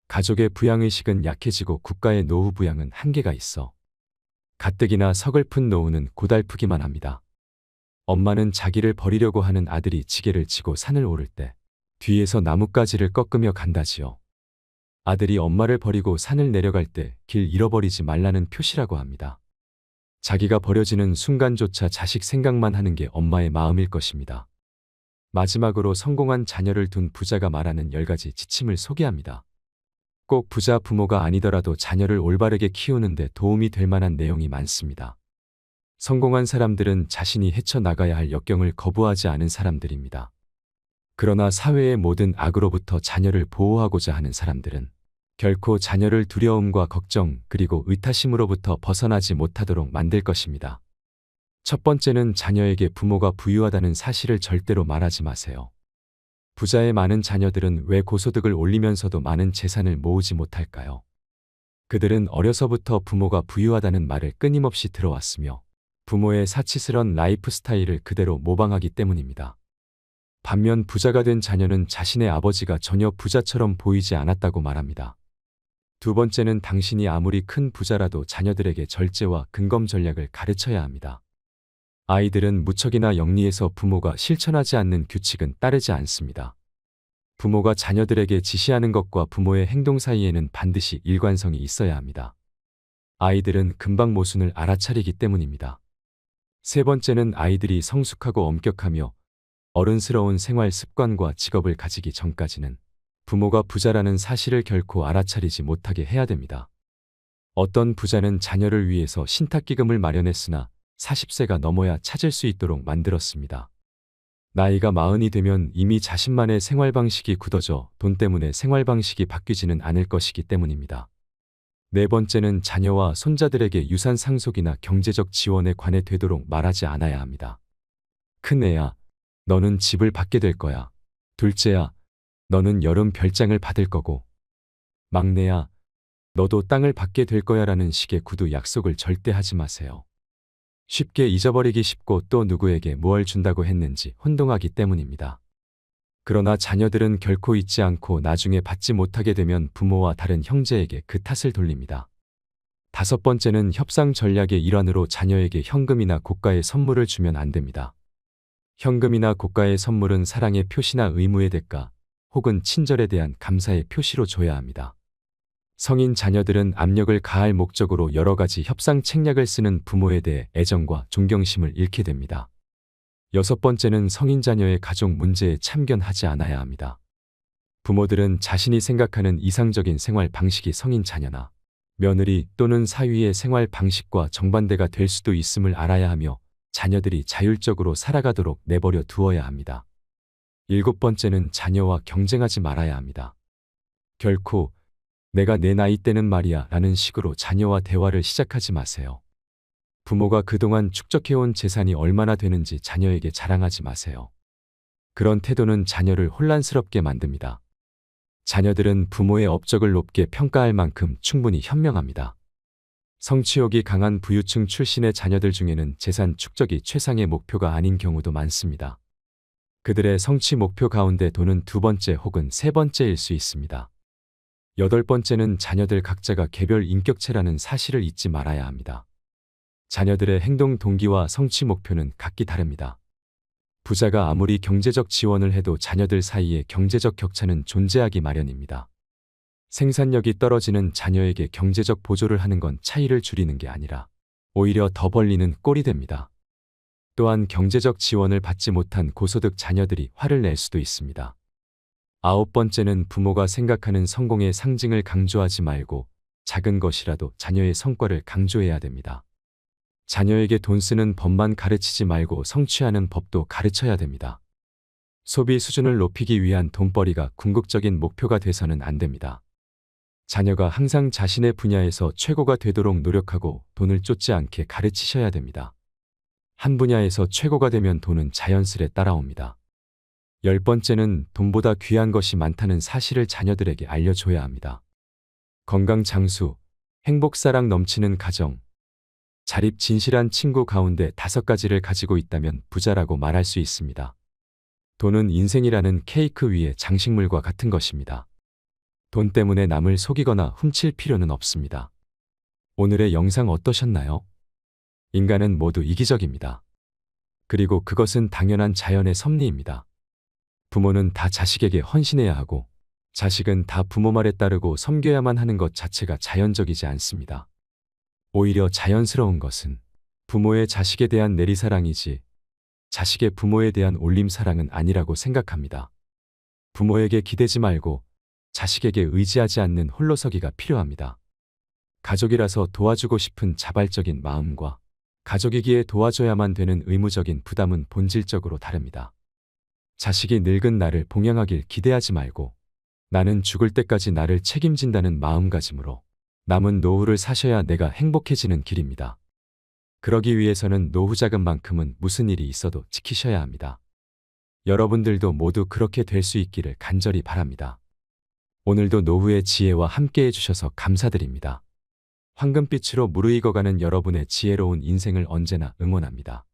가족의 부양의식은 약해지고 국가의 노후 부양은 한계가 있어 가뜩이나 서글픈 노후는 고달프기만 합니다. 엄마는 자기를 버리려고 하는 아들이 지게를 지고 산을 오를 때 뒤에서 나뭇가지를 꺾으며 간다지요. 아들이 엄마를 버리고 산을 내려갈 때 길 잃어버리지 말라는 표시라고 합니다. 자기가 버려지는 순간조차 자식 생각만 하는 게 엄마의 마음일 것입니다. 마지막으로 성공한 자녀를 둔 부자가 말하는 10가지 지침을 소개합니다. 꼭 부자 부모가 아니더라도 자녀를 올바르게 키우는데 도움이 될 만한 내용이 많습니다. 성공한 사람들은 자신이 헤쳐나가야 할 역경을 거부하지 않은 사람들입니다. 그러나 사회의 모든 악으로부터 자녀를 보호하고자 하는 사람들은 결코 자녀를 두려움과 걱정 그리고 의타심으로부터 벗어나지 못하도록 만들 것입니다. 첫 번째는 자녀에게 부모가 부유하다는 사실을 절대로 말하지 마세요. 부자의 많은 자녀들은 왜 고소득을 올리면서도 많은 재산을 모으지 못할까요? 그들은 어려서부터 부모가 부유하다는 말을 끊임없이 들어왔으며 부모의 사치스런 라이프 스타일을 그대로 모방하기 때문입니다. 반면 부자가 된 자녀는 자신의 아버지가 전혀 부자처럼 보이지 않았다고 말합니다. 두 번째는 당신이 아무리 큰 부자라도 자녀들에게 절제와 근검 전략을 가르쳐야 합니다. 아이들은 무척이나 영리해서 부모가 실천하지 않는 규칙은 따르지 않습니다. 부모가 자녀들에게 지시하는 것과 부모의 행동 사이에는 반드시 일관성이 있어야 합니다. 아이들은 금방 모순을 알아차리기 때문입니다. 세 번째는 아이들이 성숙하고 엄격하며 어른스러운 생활 습관과 직업을 가지기 전까지는 부모가 부자라는 사실을 결코 알아차리지 못하게 해야 됩니다. 어떤 부자는 자녀를 위해서 신탁기금을 마련했으나 40세가 넘어야 찾을 수 있도록 만들었습니다. 나이가 40이 되면 이미 자신만의 생활 방식이 굳어져 돈 때문에 생활 방식이 바뀌지는 않을 것이기 때문입니다. 네 번째는 자녀와 손자들에게 유산 상속이나 경제적 지원에 관해 되도록 말하지 않아야 합니다. 큰애야, 너는 집을 받게 될 거야. 둘째야, 너는 여름 별장을 받을 거고. 막내야, 너도 땅을 받게 될 거야 라는 식의 구두 약속을 절대 하지 마세요. 쉽게 잊어버리기 쉽고 또 누구에게 뭘 준다고 했는지 혼동하기 때문입니다. 그러나 자녀들은 결코 잊지 않고 나중에 받지 못하게 되면 부모와 다른 형제에게 그 탓을 돌립니다. 다섯 번째는 협상 전략의 일환으로 자녀에게 현금이나 고가의 선물을 주면 안 됩니다. 현금이나 고가의 선물은 사랑의 표시나 의무의 대가, 혹은 친절에 대한 감사의 표시로 줘야 합니다. 성인 자녀들은 압력을 가할 목적으로 여러 가지 협상 책략을 쓰는 부모에 대해 애정과 존경심을 잃게 됩니다. 여섯 번째는 성인 자녀의 가족 문제에 참견하지 않아야 합니다. 부모들은 자신이 생각하는 이상적인 생활 방식이 성인 자녀나 며느리 또는 사위의 생활 방식과 정반대가 될 수도 있음을 알아야 하며 자녀들이 자율적으로 살아가도록 내버려 두어야 합니다. 일곱 번째는 자녀와 경쟁하지 말아야 합니다. 결코 내가 내 나이 때는 말이야 라는 식으로 자녀와 대화를 시작하지 마세요. 부모가 그동안 축적해온 재산이 얼마나 되는지 자녀에게 자랑하지 마세요. 그런 태도는 자녀를 혼란스럽게 만듭니다. 자녀들은 부모의 업적을 높게 평가할 만큼 충분히 현명합니다. 성취욕이 강한 부유층 출신의 자녀들 중에는 재산 축적이 최상의 목표가 아닌 경우도 많습니다. 그들의 성취 목표 가운데 돈은 두 번째 혹은 세 번째일 수 있습니다. 여덟 번째는 자녀들 각자가 개별 인격체라는 사실을 잊지 말아야 합니다. 자녀들의 행동 동기와 성취 목표는 각기 다릅니다. 부자가 아무리 경제적 지원을 해도 자녀들 사이에 경제적 격차는 존재하기 마련입니다. 생산력이 떨어지는 자녀에게 경제적 보조를 하는 건 차이를 줄이는 게 아니라 오히려 더 벌리는 꼴이 됩니다. 또한 경제적 지원을 받지 못한 고소득 자녀들이 화를 낼 수도 있습니다. 아홉 번째는 부모가 생각하는 성공의 상징을 강조하지 말고 작은 것이라도 자녀의 성과를 강조해야 됩니다. 자녀에게 돈 쓰는 법만 가르치지 말고 성취하는 법도 가르쳐야 됩니다. 소비 수준을 높이기 위한 돈벌이가 궁극적인 목표가 돼서는 안 됩니다. 자녀가 항상 자신의 분야에서 최고가 되도록 노력하고 돈을 쫓지 않게 가르치셔야 됩니다. 한 분야에서 최고가 되면 돈은 자연스레 따라옵니다. 열 번째는 돈보다 귀한 것이 많다는 사실을 자녀들에게 알려줘야 합니다. 건강 장수, 행복 사랑 넘치는 가정, 자립 진실한 친구 가운데 5가지를 가지고 있다면 부자라고 말할 수 있습니다. 돈은 인생이라는 케이크 위의 장식물과 같은 것입니다. 돈 때문에 남을 속이거나 훔칠 필요는 없습니다. 오늘의 영상 어떠셨나요? 인간은 모두 이기적입니다. 그리고 그것은 당연한 자연의 섭리입니다. 부모는 다 자식에게 헌신해야 하고 자식은 다 부모 말에 따르고 섬겨야만 하는 것 자체가 자연적이지 않습니다. 오히려 자연스러운 것은 부모의 자식에 대한 내리사랑이지 자식의 부모에 대한 올림사랑은 아니라고 생각합니다. 부모에게 기대지 말고 자식에게 의지하지 않는 홀로서기가 필요합니다. 가족이라서 도와주고 싶은 자발적인 마음과 가족이기에 도와줘야만 되는 의무적인 부담은 본질적으로 다릅니다. 자식이 늙은 나를 봉양하길 기대하지 말고 나는 죽을 때까지 나를 책임진다는 마음가짐으로 남은 노후를 사셔야 내가 행복해지는 길입니다. 그러기 위해서는 노후 자금만큼은 무슨 일이 있어도 지키셔야 합니다. 여러분들도 모두 그렇게 될 수 있기를 간절히 바랍니다. 오늘도 노후의 지혜와 함께 해주셔서 감사드립니다. 황금빛으로 무르익어가는 여러분의 지혜로운 인생을 언제나 응원합니다.